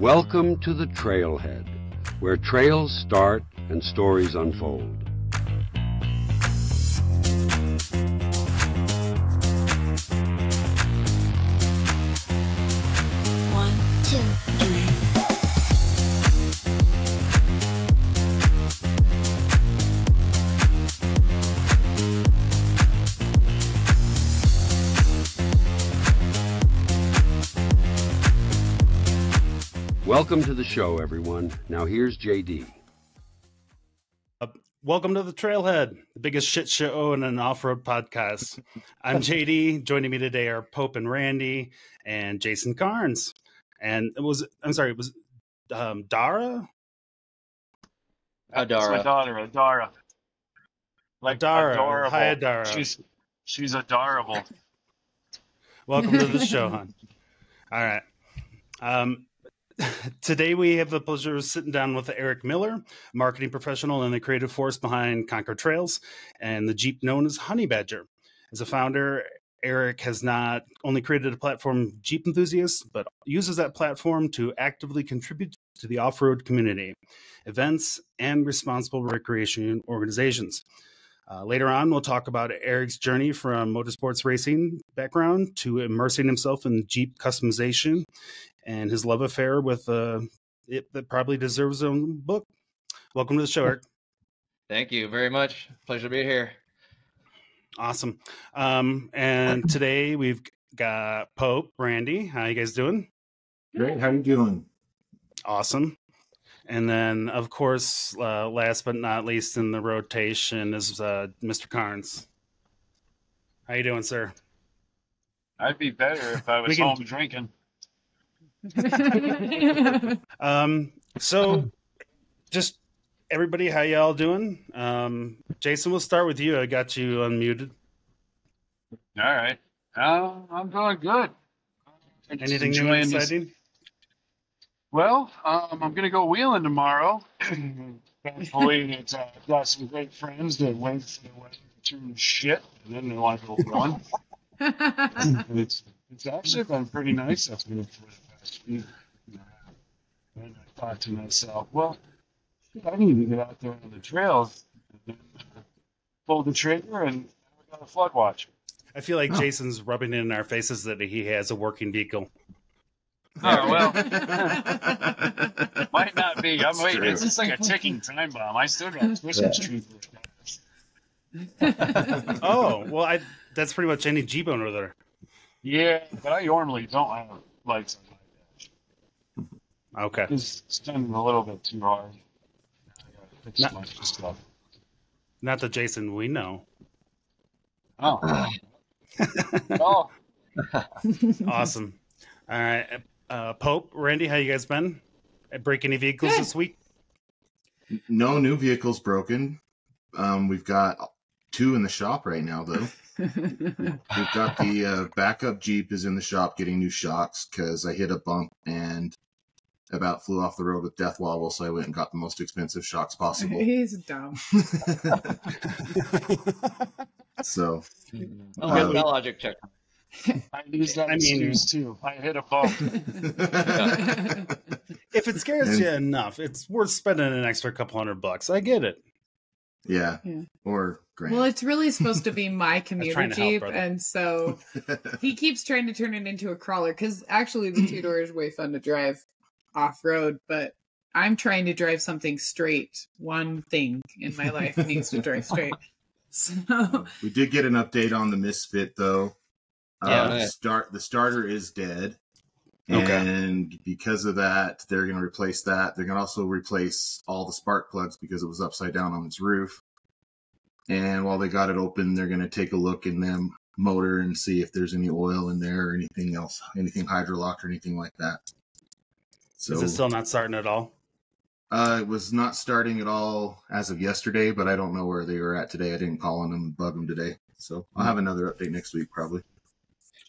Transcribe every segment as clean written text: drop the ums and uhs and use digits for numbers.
Welcome to the Trailhead, where trails start and stories unfold. One, two, three. Welcome to the show, everyone. Now here's JD. Welcome to the Trailhead, the biggest shit show in an off-road podcast. I'm JD. Joining me today are Pope and Randy and Jason Carnes. And it was Dara? Adara. That's my daughter, Adara. Like Adara. adorable. Hi, Adara. She's adorable. Welcome to the show, hon. All right. Today we have the pleasure of sitting down with Eric Miller, marketing professional and the creative force behind Conquer Trails and the Jeep known as Honey Badger. As a founder, Eric has not only created a platform for Jeep enthusiasts, but uses that platform to actively contribute to the off-road community, events, and responsible recreation organizations. Later on, we'll talk about Eric's journey from motorsports racing background to immersing himself in Jeep customization and his love affair with it that probably deserves its own book. Welcome to the show, Eric. Thank you very much. Pleasure to be here. Awesome. And today we've got Pope, Randy. How you guys doing? Great. How you doing? Awesome. And then, of course, last but not least in the rotation is Mr. Carnes. How you doing, sir? I'd be better if I was home drinking. So just everybody, how y'all doing? Jason, we'll start with you. I got you unmuted. All right. I'm doing good. Anything new and exciting? Well, I'm going to go wheeling tomorrow. Thankfully, it's got some great friends that wait for the weather to turn to shit, and then they want to go wheeling. It's actually been pretty nice up here for the past week. And I thought to myself, well, I need to get out there on the trails and pull the trigger and we got a flood watch. I feel like Jason's rubbing it in our faces that he has a working vehicle. Oh, well. Might not be. It's just like a ticking time bomb. I still got Christmas tree for Oh, well, that's pretty much any Jeep owner there. Yeah, but I normally don't have lights on my dash. Okay. It's spinning a little bit too hard. I gotta fix a bunch of stuff. Not the Jason we know. Oh. Oh. Awesome. All right. Pope, Randy, how you guys been? Break any vehicles this week? No new vehicles broken. We've got 2 in the shop right now, though. We've got the backup Jeep is in the shop getting new shocks because I hit a bump and about flew off the road with death wobble, so I went and got the most expensive shocks possible. He's dumb. So, That logic check. I use that excuse too. I hit a bump. If it scares you enough, it's worth spending an extra couple $100. I get it. Yeah. Or grand. Well, it's really supposed to be my commuter Jeep, help, and so he keeps trying to turn it into a crawler, because actually the 2-door is way fun to drive off-road, but I'm trying to drive something straight. One thing in my life needs to drive straight. So We did get an update on the Misfit, though. Nice. The starter is dead. Okay. And because of that, they're going to replace that. They're going to also replace all the spark plugs because it was upside down on its roof. And while they got it open, they're going to take a look in the motor and see if there's any oil in there or anything else, anything hydrolocked or anything like that. So, Is it still not starting at all? it was not starting at all as of yesterday, but I don't know where they were at today. I didn't call on them and bug them today. So I'll have another update next week, probably.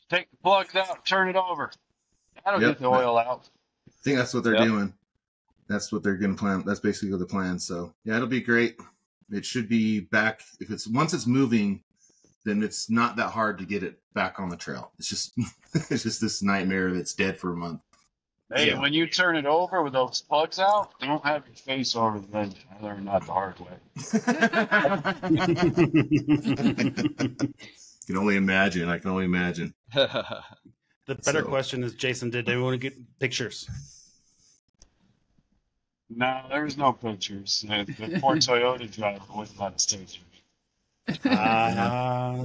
Take the plugs out, turn it over. That'll get the oil out. I think that's what they're doing. That's what they're going to plan. That's basically the plan. So yeah, it'll be great. It should be back. Once it's moving, then it's not that hard to get it back on the trail. It's just, it's just this nightmare that's dead for a month. Hey, Yeah. when you turn it over with those plugs out, don't have your face over the engine. I learned that the hard way. Can only imagine. I can only imagine. The better So- question is, Jason, did anyone get pictures? No, there's no pictures. The poor Toyota driver wouldn't let us take pictures.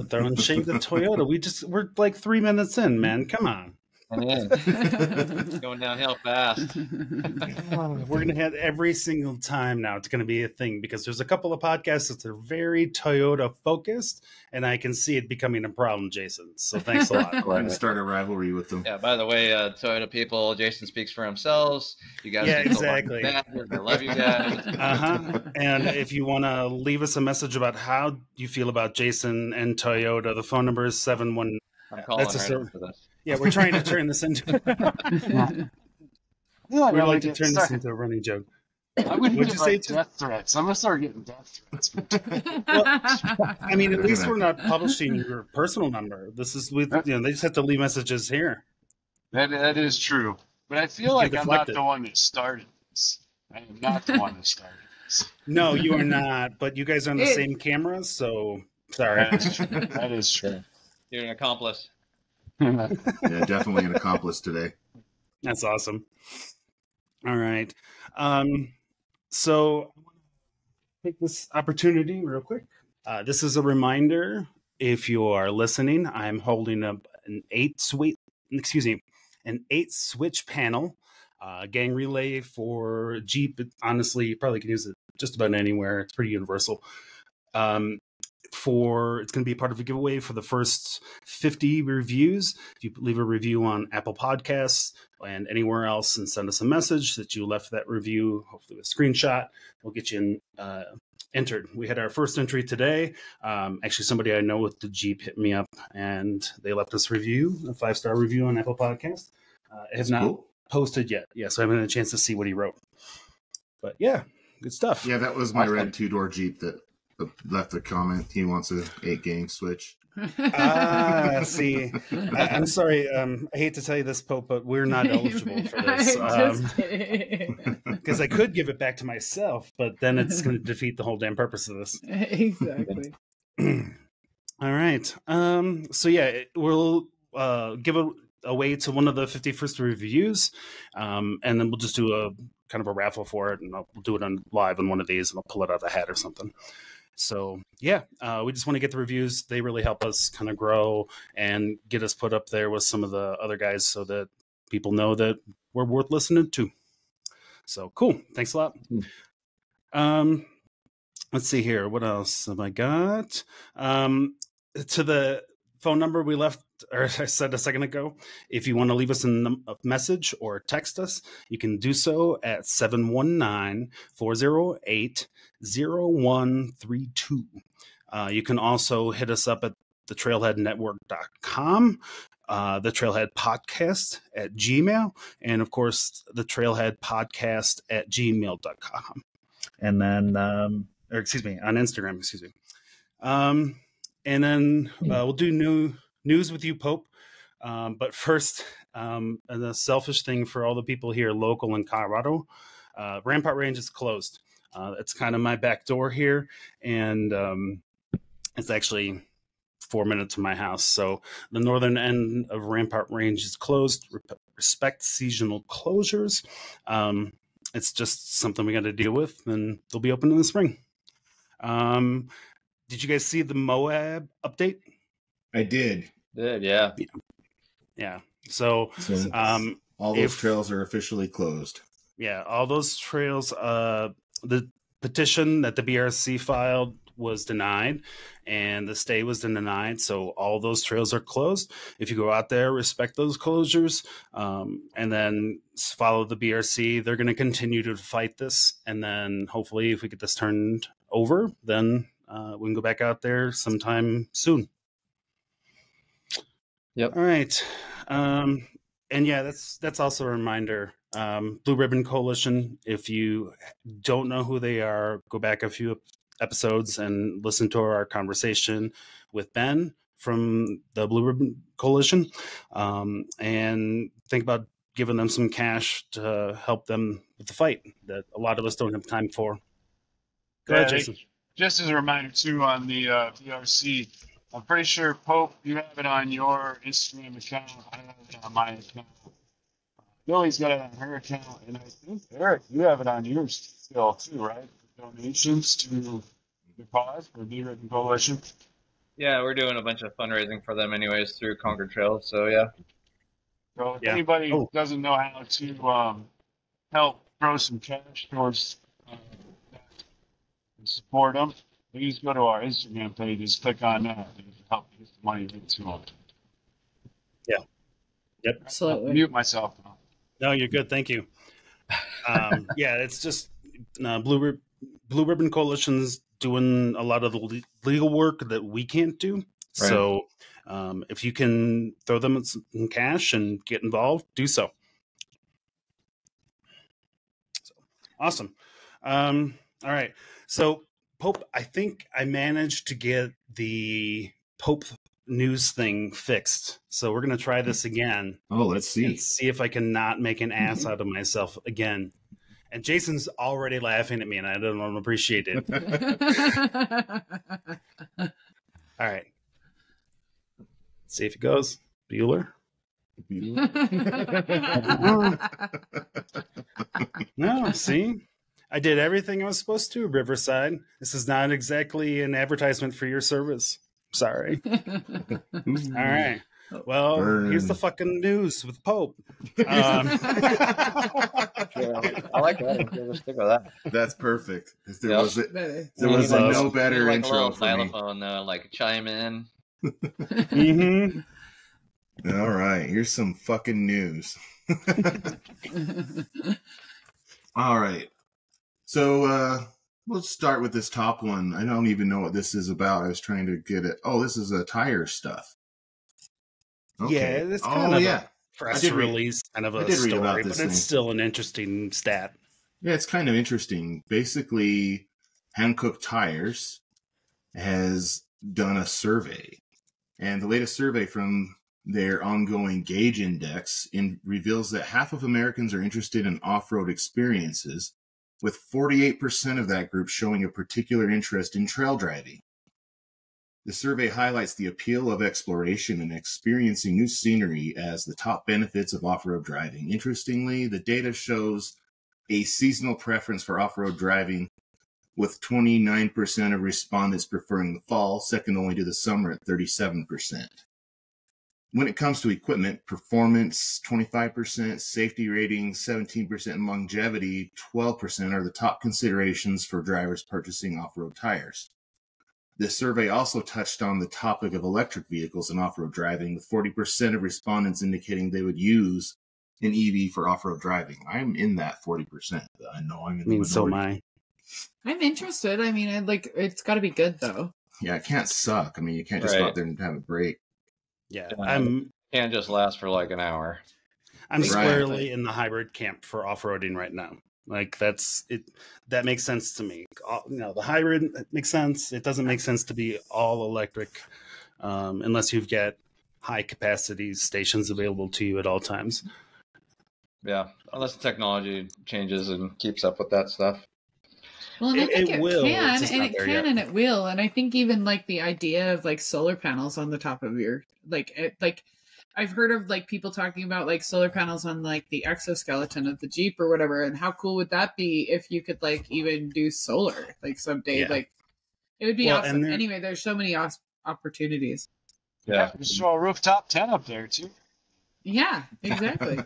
Throwing shade at Toyota. We're like 3 minutes in, man. Come on. It's going downhill fast. We're gonna have every single time now. It's gonna be a thing because there's a couple of podcasts that are very Toyota focused, and I can see it becoming a problem, Jason. So thanks a lot. I'm going to start a rivalry with them. Yeah, by the way, Toyota people, Jason speaks for themselves. You guys Yeah, can go like exactly. that. I love you guys. And if you want to leave us a message about how you feel about Jason and Toyota, the phone number is 71. I'm calling That's a right certain- after this. Yeah, we're trying to turn this into. We'd like to turn this into a running joke. I wouldn't What'd get you say, like Tim? death threats. I'm gonna start getting death threats. I mean, at least we're not publishing your personal number. This is with they just have to leave messages here. That is true. But I feel You like I'm not deflect it. the one that started this. I am not the one that started this. No, you are not. But you guys are on the same camera, so sorry. That is true. That is true. You're an accomplice. Yeah, definitely an accomplice today. That's awesome. All right. So I want to take this opportunity real quick. This is a reminder. If you are listening, I'm holding up an 8-switch panel gang relay for Jeep. Honestly, you probably can use it just about anywhere. It's pretty universal. It's going to be part of a giveaway for the first 50 reviews. If you leave a review on Apple Podcasts and anywhere else and send us a message that you left that review, hopefully with a screenshot, we'll get you entered. We had our first entry today. Actually, somebody I know with the Jeep hit me up and they left us a review, a 5-star review on Apple Podcasts. I have not posted yet. Yeah, so I haven't had a chance to see what he wrote. But yeah, good stuff. Yeah, that was my red 2-door Jeep that left a comment. He wants a 8-gang switch. See, I'm sorry. I hate to tell you this, Pope, but we're not eligible for this. Because I could give it back to myself, but then it's going to defeat the whole damn purpose of this. Exactly. All right. So yeah, we'll give it away to one of the 51st reviews, and then we'll just do a kind of a raffle for it, and we'll do it on live on one of these, and I'll pull it out of the hat or something. So yeah, we just want to get the reviews. They really help us kind of grow and get us put up there with some of the other guys so that people know that we're worth listening to. So cool. Thanks a lot. Let's see here. What else have I got? To the phone number we left, or I said a second ago, if you want to leave us a message or text us, you can do so at 719-408-0132. You can also hit us up at thetrailheadnetwork.com, the Trailhead Podcast at Gmail, and of course, the Trailhead Podcast at gmail.com. And then, on Instagram, excuse me. And then we'll do news with you, Pope. But first, the selfish thing for all the people here local in Colorado, Rampart Range is closed. It's kind of my back door here, and it's actually 4 minutes from my house. So the northern end of Rampart Range is closed. Respect seasonal closures. It's just something we got to deal with, and they'll be open in the spring. Did you guys see the Moab update? I did. Yeah. Yeah. So all those trails are officially closed. Yeah, all those trails. The petition that the BRC filed was denied, and the stay was denied. So all those trails are closed. If you go out there, respect those closures, and then follow the BRC. They're going to continue to fight this, and then hopefully, if we get this turned over, then we can go back out there sometime soon. Yep. All right. And yeah, that's also a reminder. Blue Ribbon Coalition, if you don't know who they are, go back a few episodes and listen to our conversation with Ben from the Blue Ribbon Coalition, and think about giving them some cash to help them with the fight that a lot of us don't have time for. Go ahead, Jason. Just as a reminder too, on the VRC, I'm pretty sure Pope, you have it on your Instagram account. I have it on my account. Lily's got it on her account, and I think Eric, you have it on yours still too, right? Donations to the cause for the Written Coalition. Yeah, we're doing a bunch of fundraising for them anyways through Concord Trail. So yeah. So if Yeah. anybody Oh. doesn't know how to help throw some cash towards that and support them, please go to our Instagram page. Just click on that and help get the money into them. Yep. I'll Absolutely. mute myself now. No, you're good. Thank you. Yeah, it's just Blue Ribbon Coalition's doing a lot of the legal work that we can't do. Right. So if you can throw them some cash and get involved, do so. Awesome. All right. So, Pope, I think I managed to get the Pope news thing fixed. So we're going to try this again. Oh, let's And see. see if I can not make an ass out of myself again. And Jason's already laughing at me, and I don't appreciate it. All right. Let's see if it goes. Bueller? No, see? I did everything I was supposed to, Riverside. This is not exactly an advertisement for your service. Sorry. All right. Well, here's the fucking news with Pope. Yeah, I like that. Just stick with that. That's perfect. There Yep. was a, Better. there was a Like no better like a intro little for me. xylophone though, like chime in. Mm-hmm. All right, here's some fucking news. All right. So we'll start with this top one. I don't even know what this is about. I was trying to get it. Oh, this is a tire stuff. Yeah, it's kind of a press did read- release, kind of I a did read about story, this but it's thing. still an interesting stat. Yeah, it's kind of interesting. Basically, Hankook Tires has done a survey, and the latest survey from their ongoing Gauge Index reveals that half of Americans are interested in off-road experiences, with 48% of that group showing a particular interest in trail driving. The survey highlights the appeal of exploration and experiencing new scenery as the top benefits of off-road driving. Interestingly, the data shows a seasonal preference for off-road driving, with 29% of respondents preferring the fall, second only to the summer at 37%. When it comes to equipment, performance, 25%, safety ratings, 17%, and longevity, 12% are the top considerations for drivers purchasing off-road tires. This survey also touched on the topic of electric vehicles and off-road driving, with 40% of respondents indicating they would use an EV for off-road driving. I'm in that 40%. I know I'm in I the mean, so am minority. I. I'm interested. I mean, it's got to be good though. Yeah, it can't suck. I mean, you can't just go Right. out there and have a break. Yeah, Yeah. Can't just last for like an hour. I'm Right. squarely in the hybrid camp for off-roading right now. Like that's it. That makes sense to me. The hybrid makes sense. It doesn't make sense to be all electric unless you've got high capacity stations available to you at all times. Yeah, unless the technology changes and keeps up with that stuff. Well, and I think It it will, it's can, just and not it there can, yet. and it will. And I think even like the idea of like solar panels on the top of your like I've heard of like people talking about like solar panels on like the exoskeleton of the Jeep or whatever. And how cool would that be if you could like even do solar like someday? Yeah. Like it would be Well, awesome. and there- Anyway, there's so many opportunities. Yeah. Just throw a rooftop tent up there too. Yeah, exactly.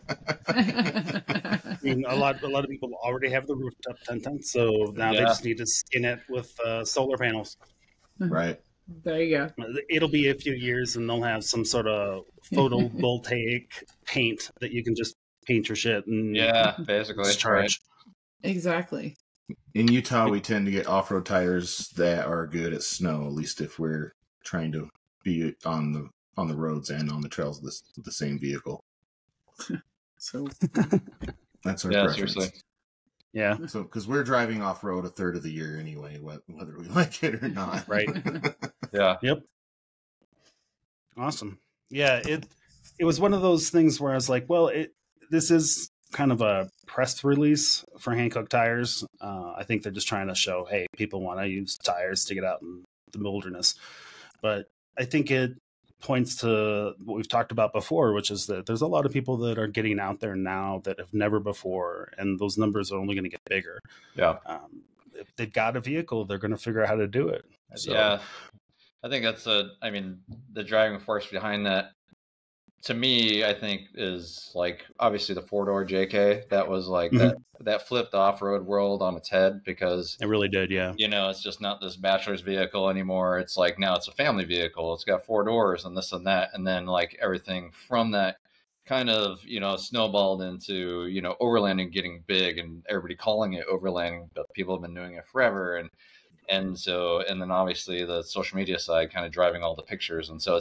I mean, a lot of people already have the rooftop tent, so now they Yeah. just need to skin it with solar panels. Right. There you go. It'll be a few years, and they'll have some sort of photovoltaic paint that you can just paint your shit and Yeah, basically. discharge. Exactly. In Utah, we tend to get off-road tires that are good at snow, at least if we're trying to be on the roads and on the trails with the same vehicle. So That's our Yeah, preference. seriously. Yeah, So, because we're driving off-road a third of the year anyway, whether we like it or not. right. Yeah. Yep. Awesome. Yeah, it was one of those things where I was like, well, this is kind of a press release for Hankook Tires. I think they're just trying to show, hey, people want to use tires to get out in the wilderness. But I think it points to what we've talked about before, which is that there's a lot of people that are getting out there now that have never before, and those numbers are only going to get bigger. Yeah. If they've got a vehicle, they're going to figure out how to do it. So, yeah. I think that's the driving force behind that, to me, I think is like obviously the 4-door JK. That was like that flipped the off-road world on its head, because it really did. Yeah. It's just not this bachelor's vehicle anymore. It's like now it's a family vehicle. It's got 4 doors and this and that. And then like everything from that kind of, snowballed into, overlanding getting big and everybody calling it overlanding, but people have been doing it forever. And then obviously the social media side kind of driving all the pictures. And so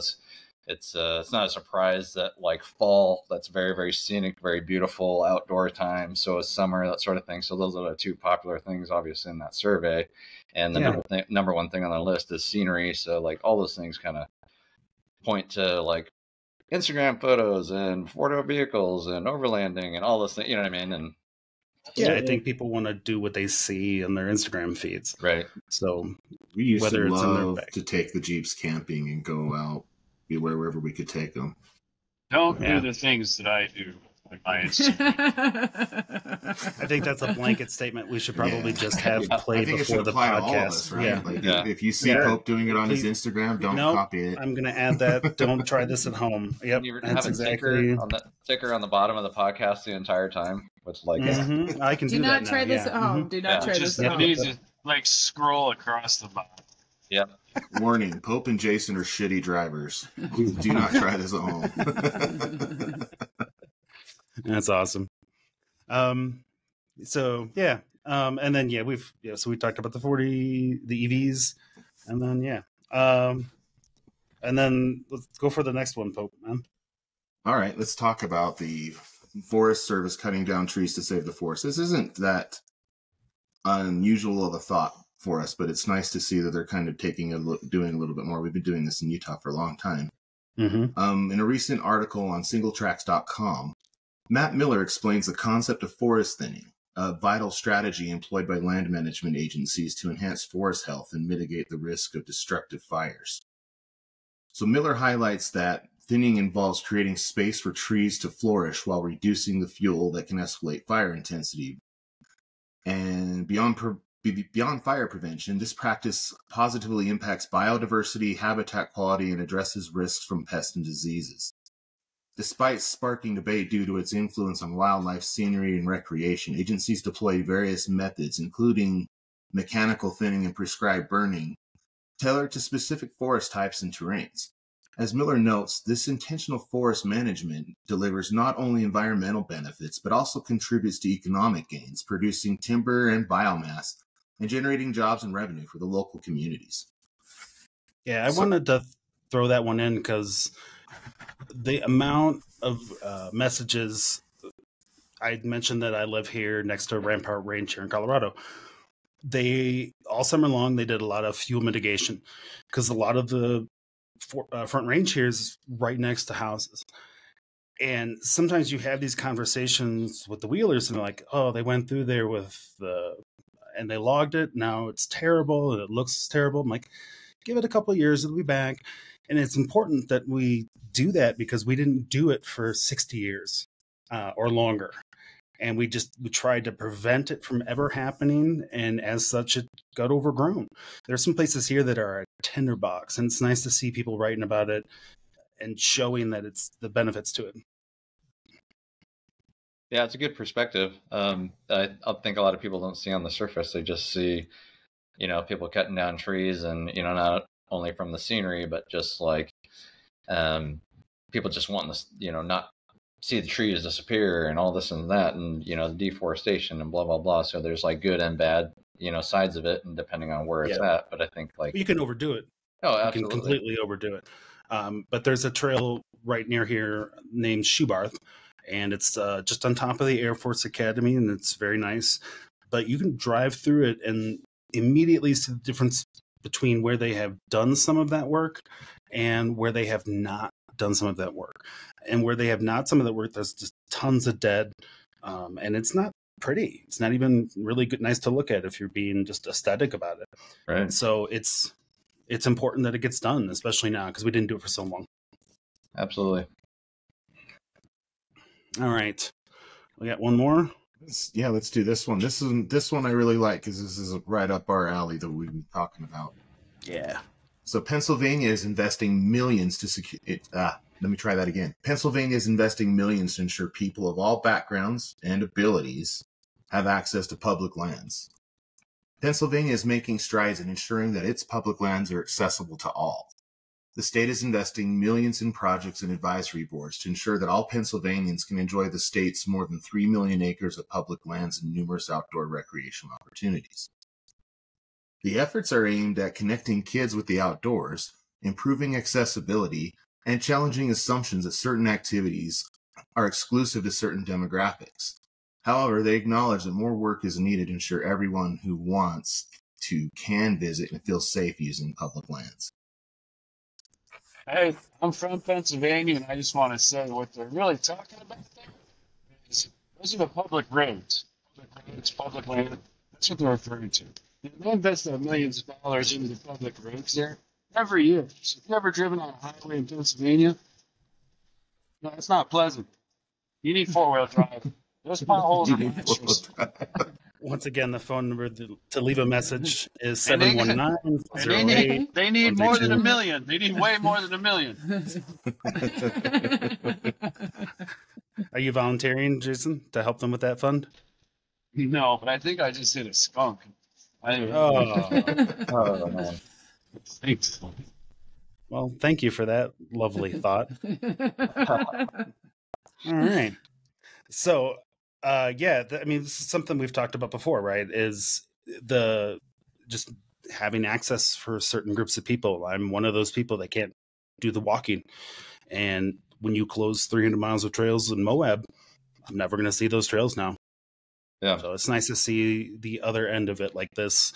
it's not a surprise that like fall, that's very, very scenic, very beautiful outdoor time. So is summer, that sort of thing. So those are the 2 popular things, obviously, in that survey. And the number one thing on the list is scenery. So like all those things kind of point to like Instagram photos and 4-door vehicles and overlanding and all those things. You know what I mean? And I think people want to do what they see in their Instagram feeds. Right. So we used whether to it's in their love bag. to take the Jeeps camping and go out wherever we could take them. Don't do the things that I do on my Instagram. I think that's a blanket statement we should probably just have play I think before it should the apply podcast. to all of us, right? Yeah. Like if you see Pope doing it on his Instagram, don't copy it. I'm going to add that. Don't try this at home. Yep. you That's have a exactly. sticker on the bottom of the podcast the entire time, which like I can do that. Do not try this at home. Do not try this at home. Need to like scroll across the bottom. Yep. Warning: Pope and Jason are shitty drivers. Do not try this at home. That's awesome. So yeah. And then so we talked about the EVs, and then and then let's go for the next one, Pope, man. All right, let's talk about the Forest Service cutting down trees to save the forest. This isn't that unusual of a thought for us, but it's nice to see that they're kind of doing a little bit more. We've been doing this in Utah for a long time. Mm-hmm. In a recent article on singletracks.com, Matt Miller explains the concept of forest thinning, a vital strategy employed by land management agencies to enhance forest health and mitigate the risk of destructive fires. So Miller highlights that thinning involves creating space for trees to flourish while reducing the fuel that can escalate fire intensity. And beyond fire prevention, this practice positively impacts biodiversity, habitat quality, and addresses risks from pests and diseases. Despite sparking debate due to its influence on wildlife, scenery, and recreation, agencies deploy various methods, including mechanical thinning and prescribed burning, tailored to specific forest types and terrains. As Miller notes, this intentional forest management delivers not only environmental benefits, but also contributes to economic gains, producing timber and biomass, and generating jobs and revenue for the local communities. Yeah, I wanted to throw that one in because the amount of messages, I mentioned that I live here next to Rampart Range here in Colorado. They, all summer long, they did a lot of fuel mitigation because a lot of the Front Range here is right next to houses. And sometimes you have these conversations with the wheelers and they're like, oh, they went through there and they logged it. Now it's terrible and it looks terrible. I'm like, give it a couple of years, it'll be back. And it's important that we do that because we didn't do it for 60 years or longer. And we tried to prevent it from ever happening. And as such, it got overgrown. There's some places here that are a tinderbox, and it's nice to see people writing about it and showing that it's the benefits to it. Yeah, it's a good perspective. I think a lot of people don't see on the surface. They just see, people cutting down trees and, not only from the scenery, but just like people just wanting to, not see the trees disappear and all this and that and, the deforestation and blah, blah, blah. So there's like good and bad, sides of it and depending on where it's at. But I think like you can overdo it. Oh, absolutely. You can completely overdo it. But there's a trail right near here named Shoebarth, and it's just on top of the Air Force Academy, and it's very nice. But you can drive through it and immediately see the difference between where they have done some of that work and where they have not done some of that work. And where they have not some of that work, there's just tons of dead. And it's not pretty. It's not even really good, nice to look at if you're being just aesthetic about it. Right. So it's important that it gets done, especially now, because we didn't do it for so long. Absolutely. All right. We got one more. Yeah, let's do this one. This one I really like because this is right up our alley that we've been talking about. Yeah. So Pennsylvania is investing millions to secure it. Let me try that again. Pennsylvania is investing millions to ensure people of all backgrounds and abilities have access to public lands. Pennsylvania is making strides in ensuring that its public lands are accessible to all. The state is investing millions in projects and advisory boards to ensure that all Pennsylvanians can enjoy the state's more than 3 million acres of public lands and numerous outdoor recreational opportunities. The efforts are aimed at connecting kids with the outdoors, improving accessibility, and challenging assumptions that certain activities are exclusive to certain demographics. However, they acknowledge that more work is needed to ensure everyone who wants to can visit and feel safe using public lands. Hey, I'm from Pennsylvania, and I just want to say what they're really talking about there is those are the public roads. Public roads, public land. That's what they're referring to. They invest millions of dollars into the public roads there every year. So if you've ever driven on a highway in Pennsylvania, no, it's not pleasant. You need four-wheel drive. Those potholes are monstrous. Once again, the phone number to leave a message is And they- 719-08. They need more than $1 million. They need way more than $1 million. Are you volunteering, Jason, to help them with that fund? No, but I think I just hit a skunk. Oh, Oh, man. Thanks. well, thank you for that lovely thought. All right. So, I mean, this is something we've talked about before, right? Is the just having access for certain groups of people. I'm one of those people that can't do the walking. And when you close 300 miles of trails in Moab, I'm never going to see those trails now. Yeah. So it's nice to see the other end of it like this.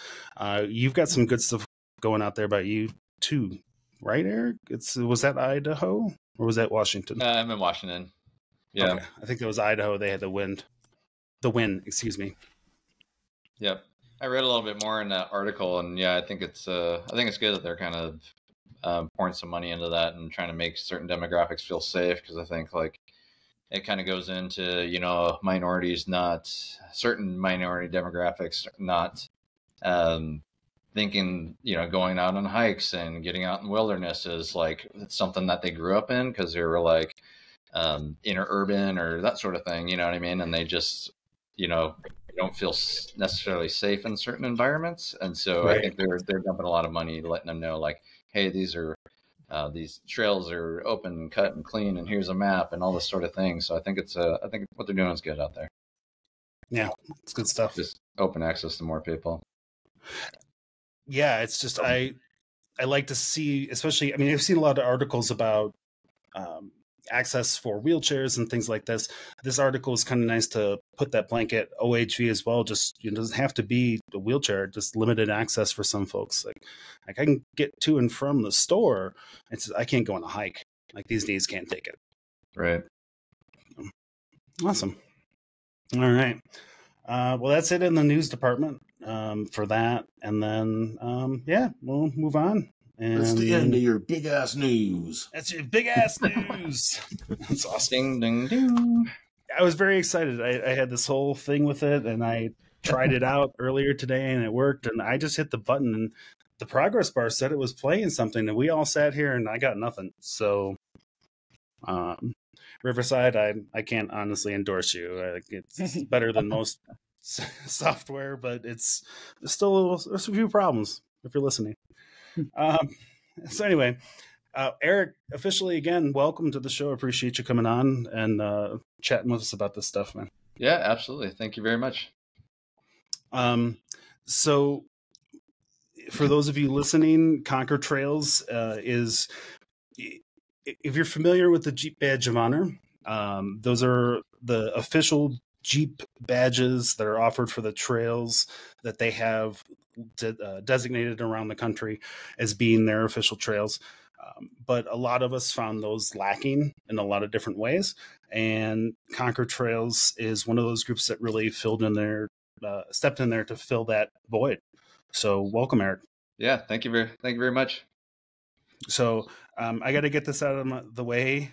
You've got some good stuff going out there by you too, right, Eric? Was that Idaho or was that Washington? I'm in Washington. Yeah. Okay. I think it was Idaho. They had the win, excuse me. Yep. I read a little bit more in that article, and yeah, I think it's good that they're kind of pouring some money into that and trying to make certain demographics feel safe, because I think like it kind of goes into, you know, certain minority demographics not thinking, you know, going out on hikes and getting out in wilderness is like it's something that they grew up in because they were like inner urban or that sort of thing, you know what I mean? And they just, you know, don't feel necessarily safe in certain environments. And so Right. I think they're dumping a lot of money letting them know like, hey, these trails are open and cut and clean, and here's a map and all this sort of thing. So I think I think what they're doing is good out there. Yeah, it's good stuff. Just open access to more people. Yeah, it's just I like to see, especially, I mean, I've seen a lot of articles about access for wheelchairs and things like this. This article is kind of nice to put that blanket OHV as well. Just, it doesn't have to be a wheelchair, just limited access for some folks. Like I can get to and from the store. I can't go on a hike. Like these knees can't take it. Right. Awesome. All right. Well, that's it in the news department for that. And then, we'll move on. And That's the end of your big ass news. That's your big ass news. That's awesome. Ding, ding, ding. I was very excited. I had this whole thing with it, and I tried it out earlier today, and it worked. And I just hit the button, and the progress bar said it was playing something, and we all sat here, and I got nothing. So, Riverside, I can't honestly endorse you. It's better than most software, but there's a few problems if you're listening. So anyway, Eric, officially again, welcome to the show. Appreciate you coming on and chatting with us about this stuff, man. Yeah, absolutely. Thank you very much. So for those of you listening, Conquer Trails is, if you're familiar with the Jeep Badge of Honor, those are the official Jeep badges that are offered for the trails that they have designated around the country as being their official trails. But a lot of us found those lacking in a lot of different ways. And Conquer Trails is one of those groups that really stepped in there to fill that void. So welcome, Eric. Yeah, thank you very much. So I got to get this out of the way.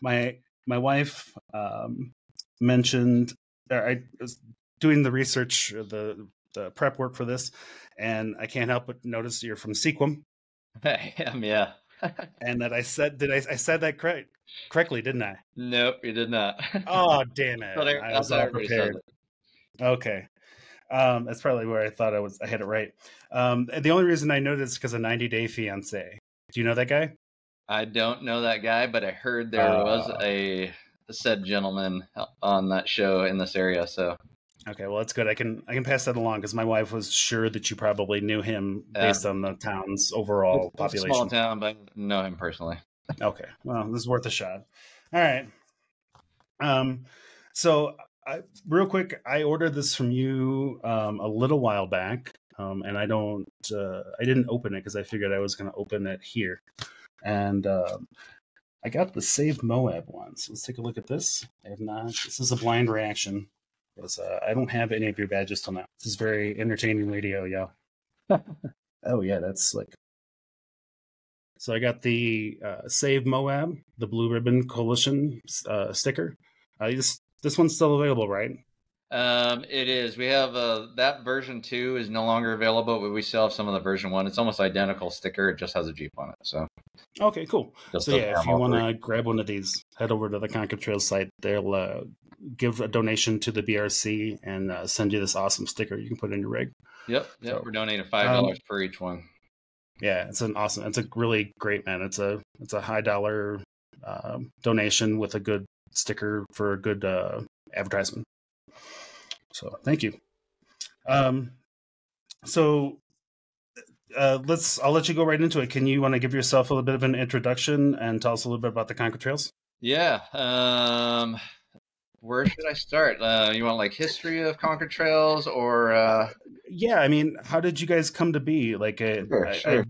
My wife mentioned, I was doing the research, the prep work for this, and I can't help but notice you're from Sequim. I am, yeah. And that I said that correctly, didn't I? Nope, you did not. Oh, damn it! I was all prepared. Okay. That's probably where I thought I had it right. The only reason I know this is because of 90 Day Fiancé. Do you know that guy? I don't know that guy, but I heard there was a said gentleman on that show in this area. So okay, well, that's good. I can pass that along because my wife was sure that you probably knew him based on the town's overall population. It's a small town, but I know him personally. Okay, well, this is worth a shot. All right. So real quick, I ordered this from you a little while back, and I didn't open it because I figured I was going to open it here, and I got the Save Moab one. So let's take a look at this. I have not. This is a blind reaction because I don't have any of your badges till now. This is very entertaining radio, yo. Oh yeah, that's like. So I got the Save Moab, the Blue Ribbon Coalition sticker. This one's still available, right? It is. We have that version 2 is no longer available, but we still have some of the version 1. It's almost identical sticker. It just has a Jeep on it. So okay, cool. So yeah, if you want to grab one of these, head over to the Conquer Trails site. They'll give a donation to the BRC and send you this awesome sticker you can put in your rig. Yep. So, we're donating $5 per each one. Yeah, it's a really great, man. It's a high dollar donation with a good sticker for a good advertisement. So thank you. So I'll let you go right into it. Can you want to give yourself a little bit of an introduction and tell us a little bit about the Conquer Trails? Yeah. Where should I start? You want like history of Conquer Trails or? Yeah, I mean, how did you guys come to be? Like, sure.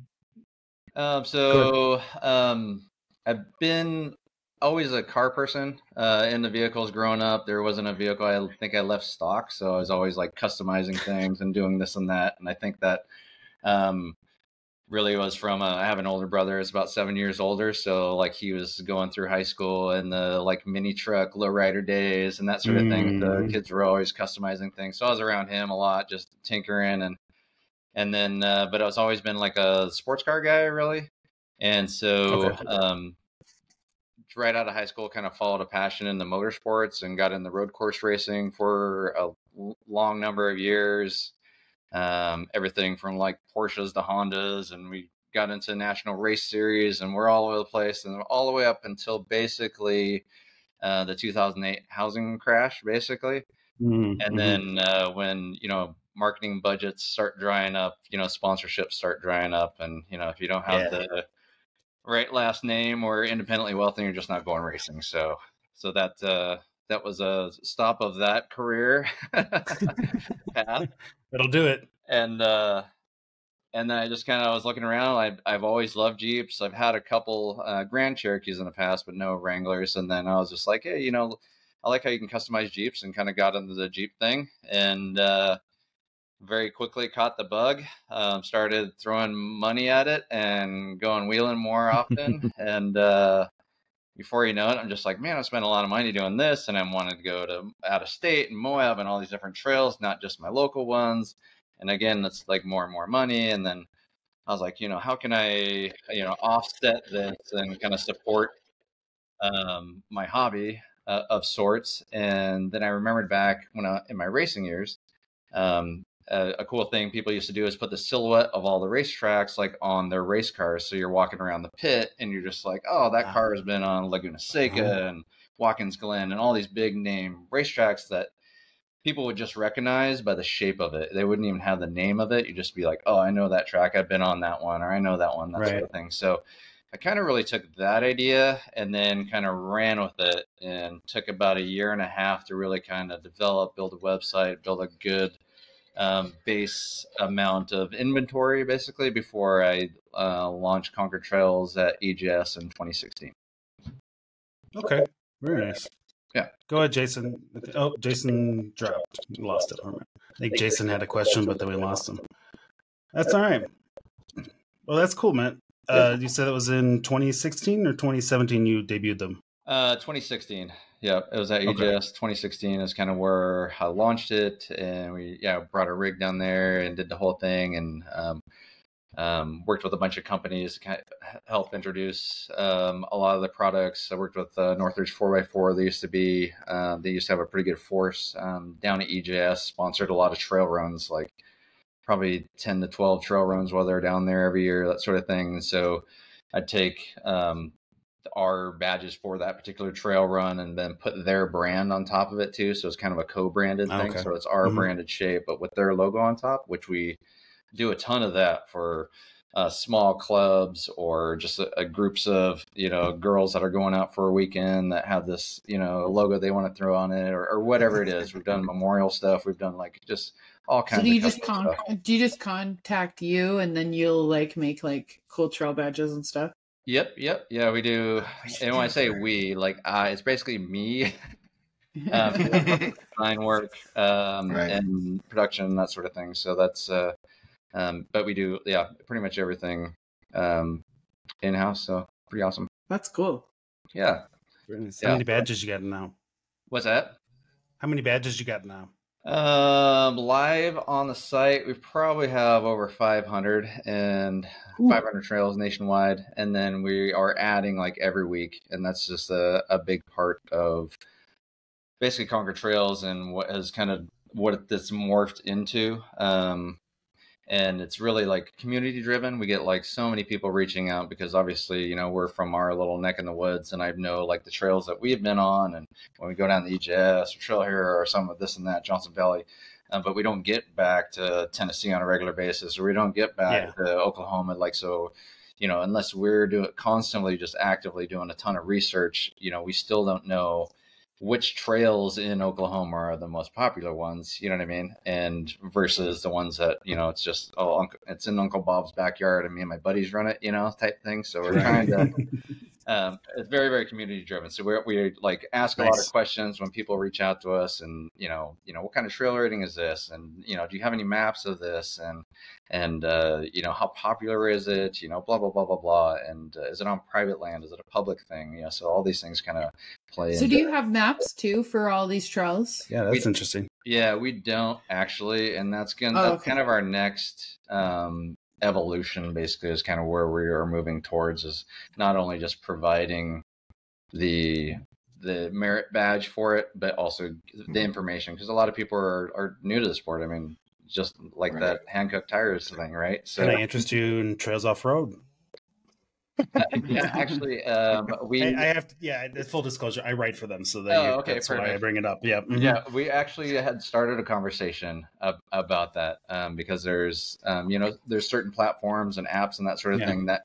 I've been always a car person in the vehicles growing up. There wasn't a vehicle I think I left stock, so I was always like customizing things and doing this and that. And I think that really was from I have an older brother, is about 7 years older, so like he was going through high school and the like mini truck lowrider days and that sort of thing. The kids were always customizing things, so I was around him a lot, just tinkering and then but I was always been like a sports car guy, really. And so right out of high school, kind of followed a passion in the motorsports and got in the road course racing for a long number of years. Everything from like Porsches to Hondas, and we got into National Race Series, and we're all over the place, and all the way up until basically the 2008 housing crash, basically. And then when marketing budgets start drying up, sponsorships start drying up, and if you don't have the right last name or independently wealthy, you're just not going racing. So that was a stop of that career path. It'll do it. And then I just kind of was looking around. I've always loved Jeeps. I've had a couple Grand Cherokees in the past, but no Wranglers. And then I was just like, hey, I like how you can customize Jeeps, and kind of got into the Jeep thing. And very quickly caught the bug, started throwing money at it and going wheeling more often. And before you know it, I'm just like, man, I spent a lot of money doing this, and I wanted to go to out of state and Moab and all these different trails, not just my local ones. And again, that's like more and more money. And then I was like, how can I, offset this and kind of support my hobby of sorts. And then I remembered back when in my racing years, a cool thing people used to do is put the silhouette of all the racetracks like on their race cars. So you're walking around the pit and you're just like, oh, that car has been on Laguna Seca and Watkins Glen and all these big name racetracks that people would just recognize by the shape of it. They wouldn't even have the name of it. You'd just be like, oh, I know that track. I've been on that one, or I know that one, that sort of thing. So I kind of really took that idea and then kind of ran with it, and took about a year and a half to really kind of build a website, build a good base amount of inventory, basically, before I launched Conquer Trails at EGS in 2016. Okay, very nice. Yeah. Go ahead, Jason. Oh, Jason dropped. We lost it. I think Jason had a question, but then we lost him. That's all right. Well, that's cool, man. You said it was in 2016 or 2017 you debuted them? 2016. Yeah, it was at EGS. Okay. 2016 is kind of where I launched it, and we brought a rig down there and did the whole thing, and worked with a bunch of companies to kind of help introduce a lot of the products. I worked with Northridge 4x4. They used to have a pretty good force down at EJS, sponsored a lot of trail runs, like probably 10 to 12 trail runs while they're down there every year, that sort of thing. And so I'd take our badges for that particular trail run and then put their brand on top of it too. So it's kind of a co-branded thing. Okay. So it's our branded shape, but with their logo on top, which we do a ton of that for small clubs or just groups of, girls that are going out for a weekend that have this, logo they want to throw on it or whatever it is. We've done memorial stuff. We've done like just all kinds So of stuff. do you just contact you and then you'll like make like cool trail badges and stuff? Yep. Yeah, we do. And when I say we, like it's basically me. Design work and production, that sort of thing. So that's but we do pretty much everything in-house, so pretty awesome. That's cool. Yeah. How many badges you got now? What's that? How many badges you got now? Live on the site, we probably have over 500 and 500 trails nationwide, and then we are adding like every week, and that's just a big part of basically Conquer Trails and what this morphed into. And it's really like community driven. We get like so many people reaching out because obviously, we're from our little neck in the woods, and I know like the trails that we've been on, and when we go down the EJS or Trail Hero or some of this and that, Johnson Valley, but we don't get back to Tennessee on a regular basis, or we don't get back to Oklahoma. Like, so, unless we're constantly just actively doing a ton of research, we still don't know which trails in Oklahoma are the most popular ones, you know what I mean? And versus the ones that, it's just, it's in Uncle Bob's backyard and me and my buddies run it, type thing. So we're trying to, it's very, very community driven. So we like ask a lot of questions when people reach out to us and, what kind of trail rating is this? And, do you have any maps of this? And how popular is it? Blah, blah, blah, blah, blah. And is it on private land? Is it a public thing? So all these things kind of play. So do you have maps too for all these trails? Yeah, that's interesting. Yeah, we don't actually. And that's kind of our next evolution, basically, is kind of where we are moving towards, is not only just providing the merit badge for it, but also the information, because a lot of people are new to the sport. I mean, just like that Hankook tires thing, right? So can I interest you in Trails Off Road? Yeah, actually, I have to, full disclosure, I write for them, so that's why I bring it up. Yeah, yeah, we actually had started a conversation about that because there's there's certain platforms and apps and that sort of thing that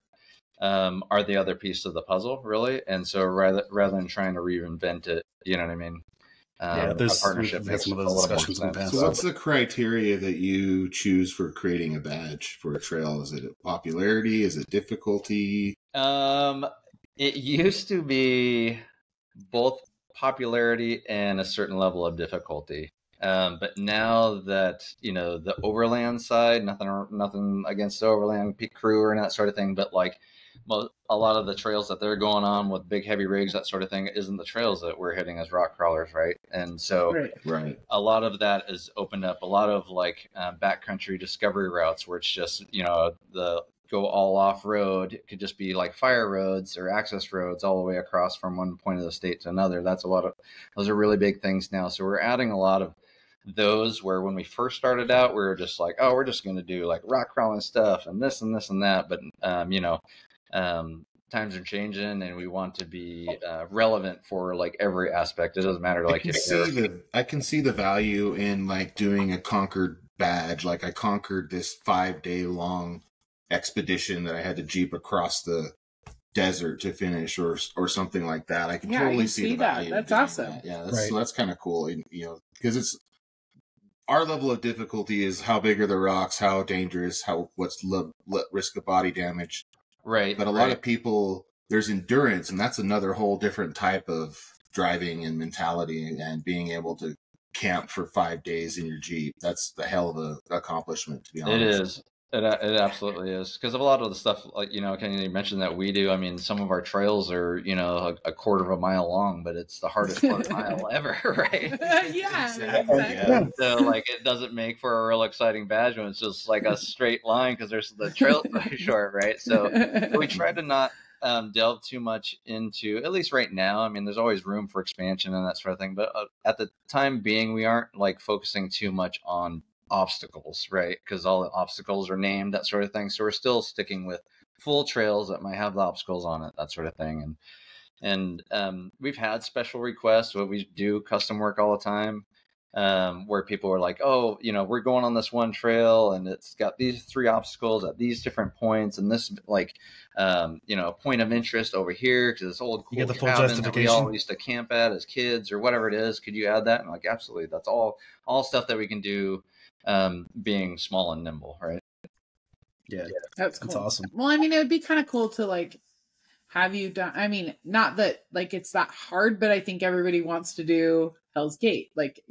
are the other piece of the puzzle, really. And so rather than trying to reinvent it, you know what I mean? This partnership makes some of those discussions in the past. So what's the criteria that you choose for creating a badge for a trail? Is it popularity? Is it difficulty? It used to be both popularity and a certain level of difficulty. But now that, the overland side, nothing against the overland peak crew or that sort of thing, but like a lot of the trails that they're going on with big heavy rigs, that sort of thing, isn't the trails that we're hitting as rock crawlers, right? And so right. A lot of that is opened up. A lot of like backcountry discovery routes where it's just, the go all off road. It could just be like fire roads or access roads all the way across from one point of the state to another. Those are really big things now. So we're adding a lot of those, where when we first started out, we were just like, oh, we're just going to do like rock crawling stuff and this and this and that. But, times are changing and we want to be relevant for like every aspect. It doesn't matter. Like I can see the value in like doing a conquered badge. Like I conquered this 5-day long expedition that I had to Jeep across the desert to finish or something like that. I can totally see the value. That's awesome. That. Yeah, that's kind of cool. Because our level of difficulty is how big are the rocks, how dangerous, what's risk of body damage. Right. But a lot of people, there's endurance, and that's another whole different type of driving and mentality, and being able to camp for 5 days in your Jeep. That's the hell of a accomplishment, to be honest. It is. It absolutely is, because of a lot of the stuff, like, Kenny, you mentioned that we do. I mean, some of our trails are, a quarter of a mile long, but it's the hardest quarter mile ever, right? Yeah, Exactly. exactly. So, like, it doesn't make for a real exciting badge when it's just like a straight line, because the trail's very short, right? So we try to not delve too much into, at least right now. I mean, there's always room for expansion and that sort of thing, but at the time being, we aren't like focusing too much on obstacles, right? Because all the obstacles are named, that sort of thing. So we're still sticking with full trails that might have the obstacles on it, that sort of thing. And we've had special requests, but we do custom work all the time, where people are like, oh, we're going on this one trail and it's got these 3 obstacles at these different points, and this like point of interest over here because this old cool cabin that we all used to camp at as kids or whatever it is. Could you add that? And like, absolutely. That's all stuff that we can do, being small and nimble, right? Yeah, That's cool. That's awesome. Well, I mean, it would be kind of cool to like have you done. I mean, not that like it's that hard, but I think everybody wants to do Hell's Gate. Like,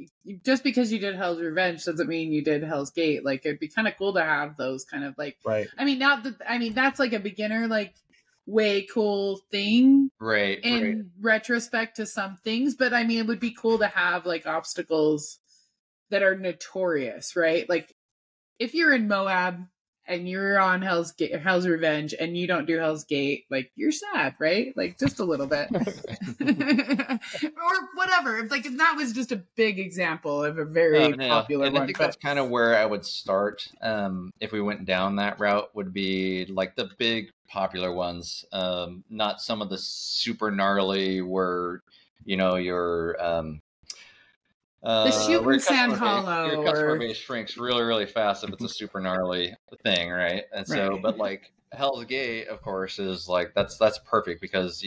just because you did Hell's Revenge doesn't mean you did Hell's Gate. Like, it'd be kind of cool to have those kind of like. Right. I mean, that's like a beginner like way cool thing, right? In retrospect to some things, but I mean, it would be cool to have like obstacles that are notorious, right? Like, if you're in Moab and you're on Hell's Revenge and you don't do Hell's Gate, like, you're sad, right? Like, just a little bit. Or whatever. Like, that was just a big example of a very popular and one. I think that's kind of where I would start, if we went down that route, would be like the big popular ones, not some of the super gnarly where, your the shoot in Sand Hollow, your customer base shrinks really, really fast if it's a super gnarly thing, right? And so, but like Hell's Gate, of course, is like that's perfect because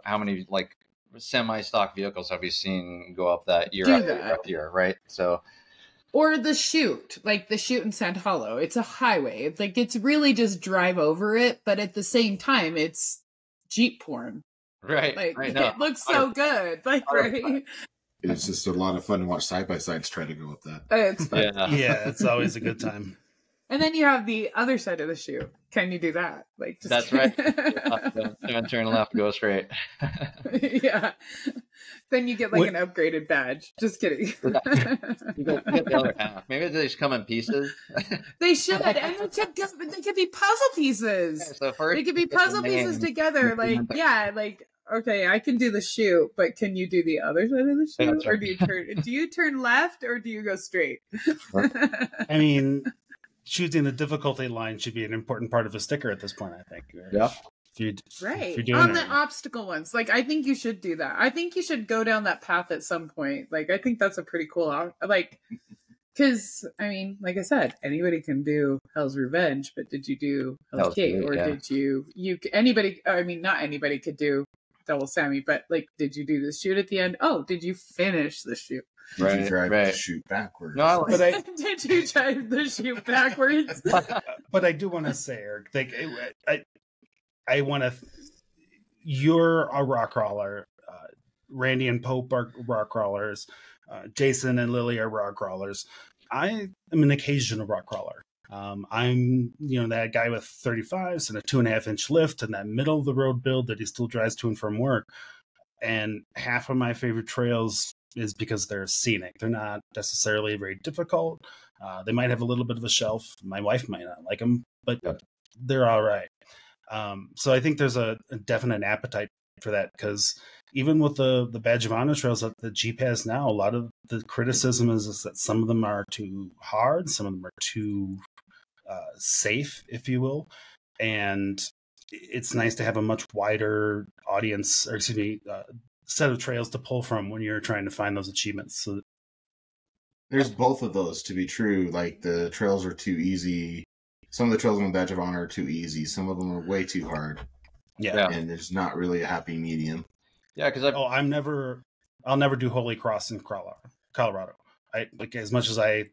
how many like semi-stock vehicles have you seen go up that year after year, right? So, or the shoot in Sand Hollow, it's a highway. It's like it's really just drive over it, but at the same time, it's Jeep porn, right? Like right, it looks so good, like right. It's just a lot of fun to watch side-by-sides try to go up that. It's fun. Yeah, it's always a good time. And then you have the other side of the shoe. Can you do that? Like, just that's right. Turn left, go straight. Yeah. Then you get like an upgraded badge. Just kidding. You get the other half. Maybe they just come in pieces. They should, and they could be puzzle pieces. Yeah, so first they could be puzzle pieces together. Like, yeah, like. Okay, I can do the shoot, but can you do the other side of the shoot? Or do you turn left or do you go straight? I mean, choosing the difficulty line should be an important part of a sticker at this point, I think. Yeah. Right. On the obstacle ones. Like, I think you should do that. I think you should go down that path at some point. Like, I think that's a pretty cool, like, because, I mean, like I said, anybody can do Hell's Revenge, but did you do Hell's Gate? Or did anybody, I mean, not anybody could do Double Sammy, but like, did you do the shoot at the end? Oh, did you finish the shoot? Did you drive the shoot backwards? No, did you drive the shoot backwards? But I do want to say, Eric, like, I want to. You're a rock crawler. Randy and Pope are rock crawlers. Jason and Lily are rock crawlers. I am an occasional rock crawler. I'm, that guy with 35s and a 2.5-inch lift and that middle of the road build that he still drives to and from work. And half of my favorite trails is because they're scenic. They're not necessarily very difficult. They might have a little bit of a shelf. My wife might not like them, but they're all right. So I think there's a definite appetite for that, because even with the Badge of Honor trails that the Jeep has now, a lot of the criticism is that some of them are too hard, some of them are too safe, if you will, and it's nice to have a much wider audience, or excuse me, set of trails to pull from when you're trying to find those achievements. So there's both of those to be true. Like, the trails are too easy. Some of the trails on the Badge of Honor are too easy. Some of them are way too hard. Yeah. And there's not really a happy medium. Yeah, because I'll never do Holy Cross in Colorado. I like, as much as I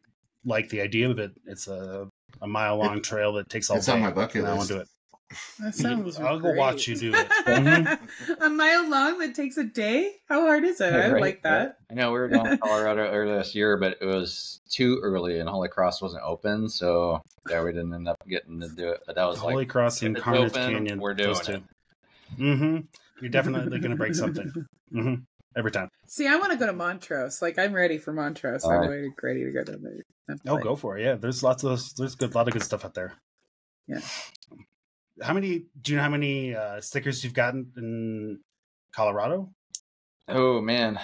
like the idea of it. It's a mile long trail that takes all It's day. on my bucket and I want list. to do it. That sounds I'll go great. watch you do it. Mhm. A mile long that takes a day? How hard is it? I Right? like that. I know we were going to Colorado earlier this year, but it was too early and Holy Cross wasn't open, so yeah, we didn't end up getting to do it. But that was Holy like, Cross if and it's Carnage open, Canyon. we're doing those two. it. Mm-hmm. You're definitely going to break something. Mm-hmm. Every time. See, I want to go to Montrose. Like, I'm ready for Montrose. All I'm right. ready to go down there. Oh, go for it. Yeah, there's lots of those. There's a lot of good stuff out there. Yeah. Do you know how many stickers you've gotten in Colorado? Oh man,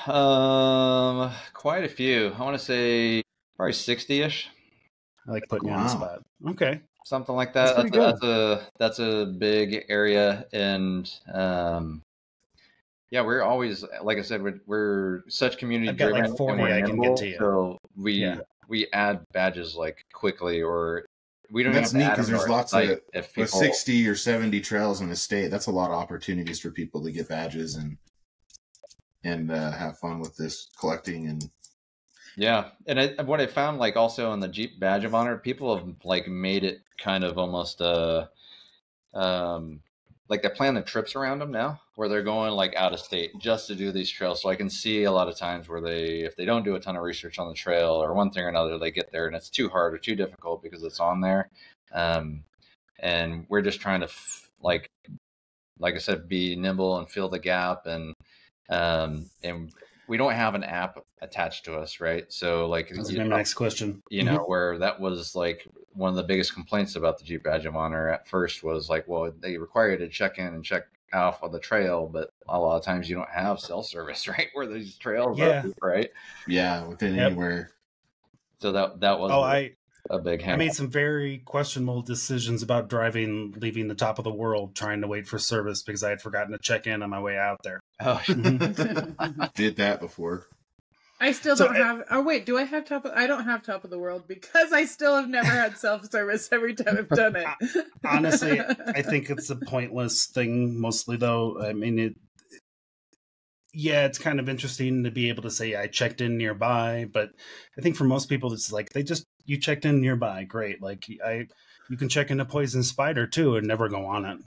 quite a few. I want to say probably 60-ish, I like putting you on the Wow. spot. Okay. something like That's that. pretty good. That's a big area, and yeah, we're always, like I said, we're such community I've got driven. like 40 and we're I can get nimble, to you. So Yeah. we add badges like quickly, or we don't. That's even neat have to add because them there's to our lots site of if with people, 60 or 70 trails in the state. That's a lot of opportunities for people to get badges and have fun with this collecting and Yeah, and what I found, like also in the Jeep Badge of Honor, people have like made it kind of almost like they plan the trips around them now, where they're going like out of state just to do these trails. So I can see a lot of times where if they don't do a ton of research on the trail or one thing or another, they get there and it's too hard or too difficult because it's on there. And we're just trying to like I said, be nimble and fill the gap, and we don't have an app attached to us, right? So like, That's my next question. you know, where that was like one of the biggest complaints about the Jeep Badge of Honor at first was like, well, they require you to check in and check out on the trail, but a lot of times you don't have cell service, right? Where these trails Yeah. are, right? yeah, within Yep. anywhere. So that was a big I hand. made some very questionable decisions about leaving the top of the world, trying to wait for service because I had forgotten to check in on my way out there. Oh, Did that before. I still So, don't have. Oh wait, do I have I don't have top of the world because I still have never had self service every time I've done it. Honestly, I think it's a pointless thing mostly, though. I mean, it's kind of interesting to be able to say I checked in nearby, but I think for most people, it's like you checked in nearby, great. Like you can check into Poison Spider too and never go on it.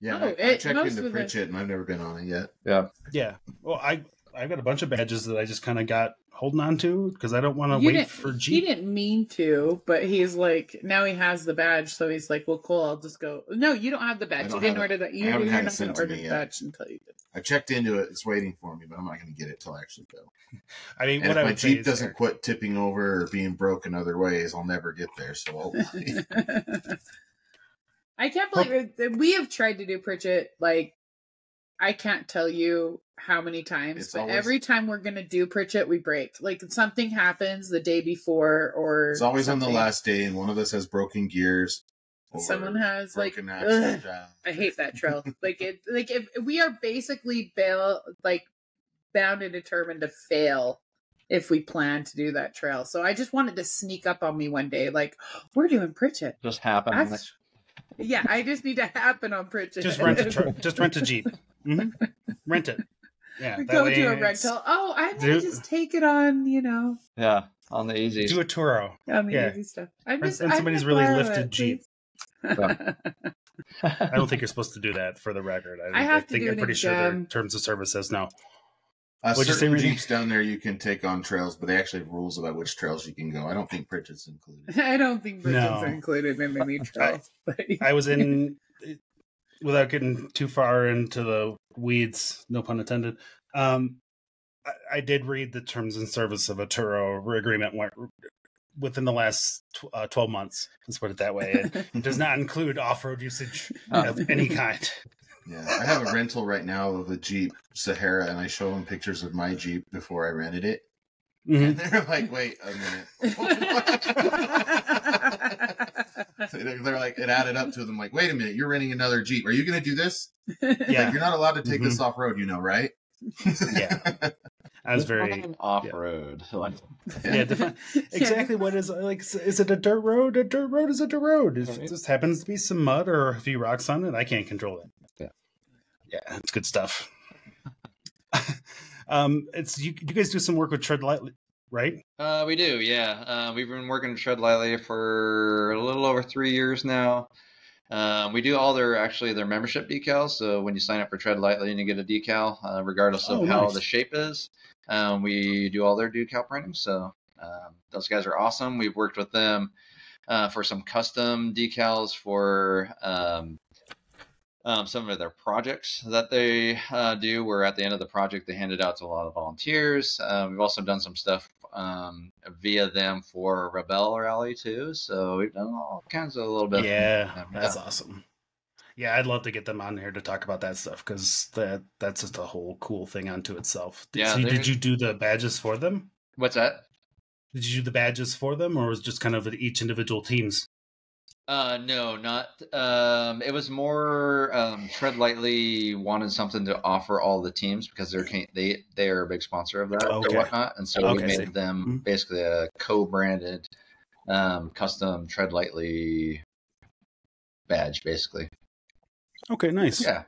Yeah, Oh, I checked most into of the- Pritchett and I've never been on it yet. yeah. Yeah. Well, I've got a bunch of badges that I just kind of got holding on to because I don't want to wait for He Jeep. didn't mean to, but he's like, now he has the badge, so he's like, well, cool, I'll just go. No, you don't have the badge. I You don't didn't have it. order that. I You're haven't had it not going sent to to order me the yet. badge until you did. I checked into it. It's waiting for me, but I'm not going to get it till I actually go. I mean, And what if I my would say Jeep is, doesn't quit tipping over or being broken other ways, I'll never get there. So hopefully. I can't believe that we have tried to do Pritchett. Like, I can't tell you how many times, It's but always- every time we're going to do Pritchett, we break. Like, something happens the day before, or It's always on the something. last day, and one of us has broken gears. or Someone has, like, broken axle. I hate that trail. If we are basically bound and determined to fail if we plan to do that trail. So I just wanted to sneak up on me one day, like, we're doing Pritchett. Just happened. Yeah, I just need to happen on Pritchett. just rent a Jeep. Mhm. Rent it. Yeah. We that go way to a it's- rental. Oh, I'm Do- gonna just take it on, Yeah, on the easy. Do a Turo. on the Yeah. easy stuff. And somebody's really lifted Jeep. I I don't think you're supposed to do that, for the record. I have to think do I'm it pretty in sure their Gem. terms of service says no. What'd you say, Certain Randy? Jeeps down there you can take on trails, but they actually have rules about which trails you can go. I don't think Pritchett's included. don't think Bridget's No. included in any trail. I was in, without getting too far into the weeds, no pun intended. I did read the terms and service of a Turo agreement within the last 12 months. Let's put it that way. It does not include off-road usage of any kind. Yeah, I have a rental right now of a Jeep Sahara, and I show them pictures of my Jeep before I rented it. Mhm. And they're like, wait a minute. They're like, it added up to them like, wait a minute, you're renting another Jeep. Are you going to do this? Yeah. Like, you're not allowed to take this off road, right? Yeah. I was very off road. yeah. Exactly what is like? Is it a dirt road? A dirt road is a dirt road. If it just happens to be some mud or a few rocks on it, I can't control it. Yeah, it's good stuff. You guys do some work with Tread Lightly. right? We do, yeah. We've been working with Tread Lightly for a little over 3 years now. We do all their membership decals. So when you sign up for Tread Lightly and you get a decal, regardless of how Nice. the shape is, we do all their decal printing. So those guys are awesome. We've worked with them for some custom decals for some of their projects that they do, where at the end of the project they hand it out to a lot of volunteers. We've also done some stuff via them for Rebel Rally too. So we've done all kinds of little bit. Yeah, that's awesome. Yeah, I'd love to get them on here to talk about that stuff because that's just a whole cool thing unto itself. Did you do the badges for them? What's that? Did you do the badges for them, or was it just kind of each individual teams? No, not. It was more Tread Lightly wanted something to offer all the teams because they're a big sponsor of that or whatnot, and so we made them basically a co-branded custom Tread Lightly badge, basically. Okay, nice. Yeah.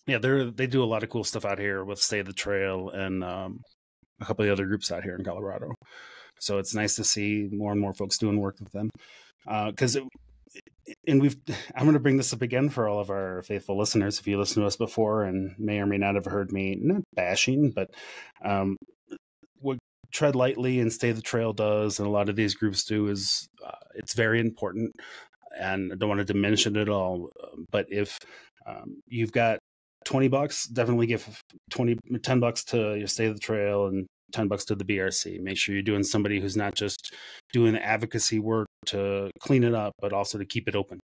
Yeah, they do a lot of cool stuff out here with Stay the Trail and a couple of other groups out here in Colorado. So it's nice to see more and more folks doing work with them. I'm going to bring this up again for all of our faithful listeners. If you listen to us before and may or may not have heard me, not bashing, but what Tread Lightly and Stay the Trail does, and a lot of these groups do, is it's very important. And I don't want to diminish it at all. But if you've got $20, definitely give $10 to your Stay the Trail and $10 to the BRC. Make sure you're doing somebody who's not just doing the advocacy work to clean it up, but also to keep it open.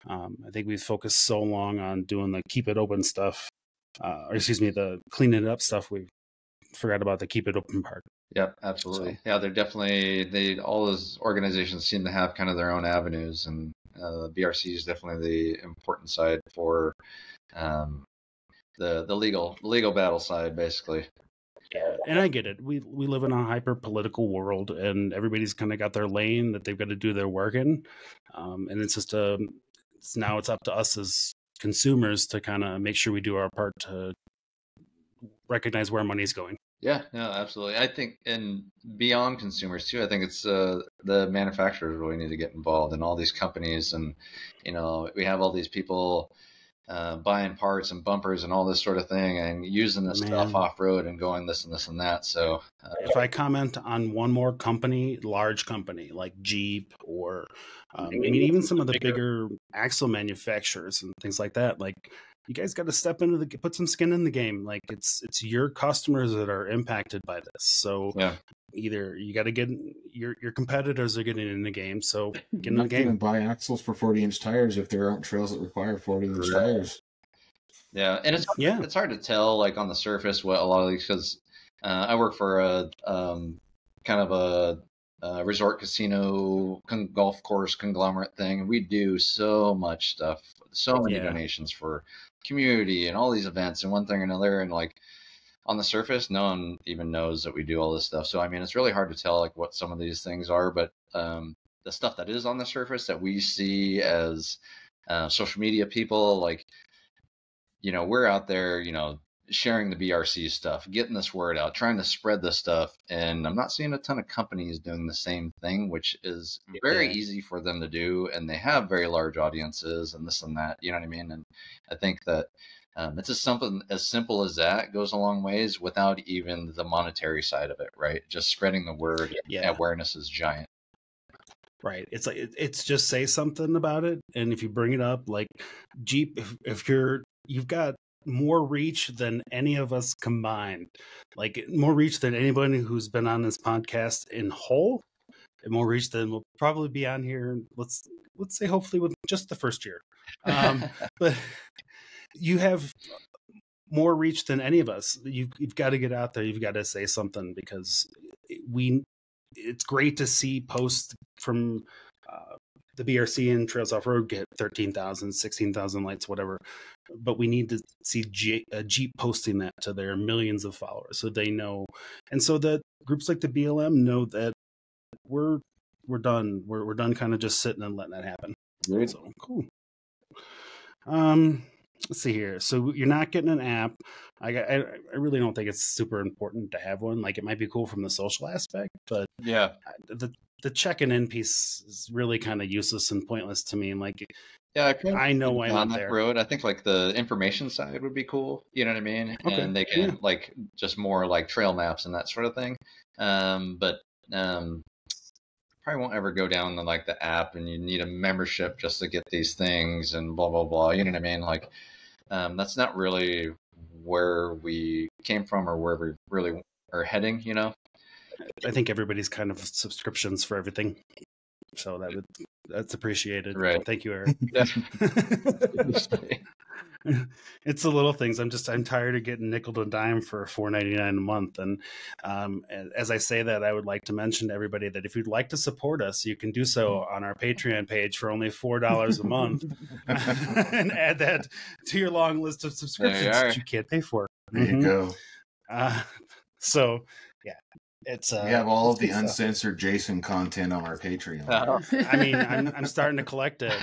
I think we've focused so long on doing the keep it open stuff, the clean it up stuff. We forgot about the keep it open part. Yep, absolutely. So, yeah, they're definitely all those organizations seem to have kind of their own avenues, and BRC is definitely the important side for the legal battle side, basically. Yeah, and I get it. We live in a hyper political world, and everybody's kind of got their lane that they've got to do their work in, and it's just now it's up to us as consumers to kind of make sure we do our part to recognize where money's going. Yeah, no, absolutely. I think, and beyond consumers too, I think it's the manufacturers really need to get involved, and all these companies, and we have all these people buying parts and bumpers and all this sort of thing and using this stuff off road and going this and this and that. So if I comment on one more large company like Jeep or even some of the bigger axle manufacturers and things like that, like you guys got to step into put some skin in the game. Like it's your customers that are impacted by this. So either you got to get your competitors are getting in the game. So get in the game. And buy axles for 40-inch tires if there aren't trails that require 40-inch tires. Yeah, and it's hard to tell like on the surface what a lot of these, because I work for a kind of a resort casino golf course conglomerate thing, and we do so much stuff, so many donations for community and all these events and one thing or another, and like on the surface no one even knows that we do all this stuff. So I mean, it's really hard to tell like what some of these things are, but the stuff that is on the surface that we see as social media people, like we're out there sharing the BRC stuff, getting this word out, trying to spread this stuff, and I'm not seeing a ton of companies doing the same thing, which is very easy for them to do, and they have very large audiences and this and that, you know what I mean? And I think that it's just something as simple as that goes a long ways without even the monetary side of it, right? Just spreading the word. Awareness is giant. Right. It's like it's just say something about it, and if you bring it up, like Jeep, if you've got more reach than any of us combined, like more reach than anybody who's been on this podcast in whole, and more reach than will probably be on here. Let's say hopefully with just the first year, but you have more reach than any of us. You've got to get out there. You've got to say something, because it's great to see posts from the BRC and Trails Off Road get 13,000, 16,000 likes, whatever. But we need to see Jeep posting that to their millions of followers so they know. And so that groups like the BLM know that we're done. We're done kind of just sitting and letting that happen. Great. So cool. let's see here. So you're not getting an app. I really don't think it's super important to have one. Like, it might be cool from the social aspect, but Yeah. the check and in piece is really kind of useless and pointless to me. Like, Yeah, I know I'm on not that there. road. I think like the information side would be cool. You know what I mean? Okay, And they can yeah. like just more like trail maps and that sort of thing. But probably won't ever go down the like the app, and you need a membership just to get these things and blah blah blah. You know what I mean? Like that's not really where we came from or where we really are heading. You know? I think everybody's kind of subscriptions for everything, so that's appreciated. Right. Thank you, Eric. Yeah. It's the little things. I'm tired of getting nickel and dime for $4.99 a month. And as I say that, I would like to mention to everybody that if you'd like to support us, you can do so on our Patreon page for only $4 a month, and add that to your long list of subscriptions that you can't pay for. There you go. So yeah, it's we have all of the uncensored Jason content on our Patreon. I mean, I'm starting to collect it.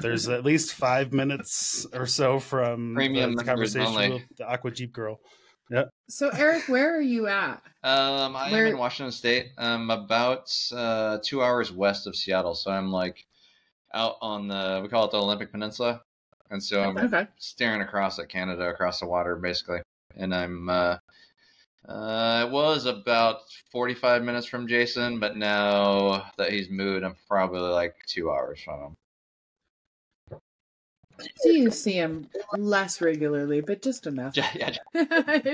There's at least 5 minutes or so from Premium the conversation only. with the Aqua Jeep girl. Yep. So Eric, where are you at? I am in Washington State. About 2 hours west of Seattle. So I'm like out on we call it the Olympic Peninsula. And so I'm staring across at Canada, across the water, basically. And I'm, it was about 45 minutes from Jason, but now that he's moved, I'm probably like 2 hours from him. So you see him less regularly, but just enough. Yeah.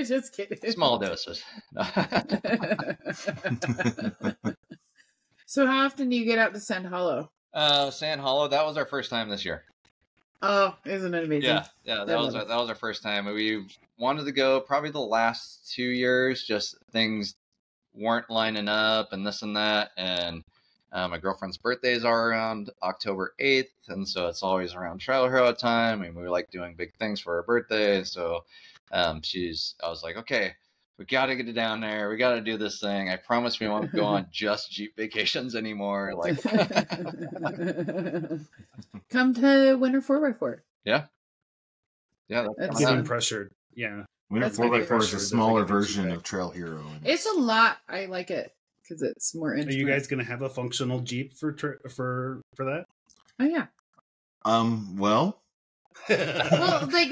Just kidding. Small doses. So how often do you get out to Sand Hollow? Sand Hollow, that was our first time this year. Oh, isn't it amazing? Yeah, that was our first time. We wanted to go probably the last 2 years, just things weren't lining up and this and that. And my girlfriend's birthdays are around October 8th, and so it's always around Trail Hero time, and we like doing big things for her birthday. So I was like, okay, we got to get it down there. We got to do this thing. I promise we won't go on just Jeep vacations anymore. Like, come to Winter 4x4. Yeah, That's getting pressured. Yeah, Winter 4x4 is a smaller version of Trail Hero. It's a lot. I like it because it's more interesting. Are you guys going to have a functional Jeep for that? Oh yeah. Well, like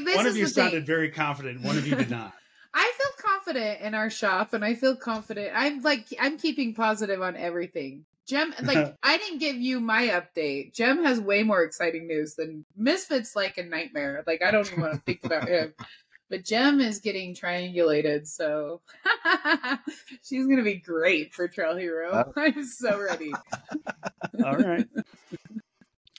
this one is of you the sounded thing. very confident. One of you did not. I feel confident in our shop, and I feel confident. I'm keeping positive on everything. Jem, like I didn't give you my update. Jem has way more exciting news than Misfit's. Like a nightmare. Like I don't even want to think about him. But Jem is getting triangulated, so she's gonna be great for Trail Hero. I'm so ready. All right.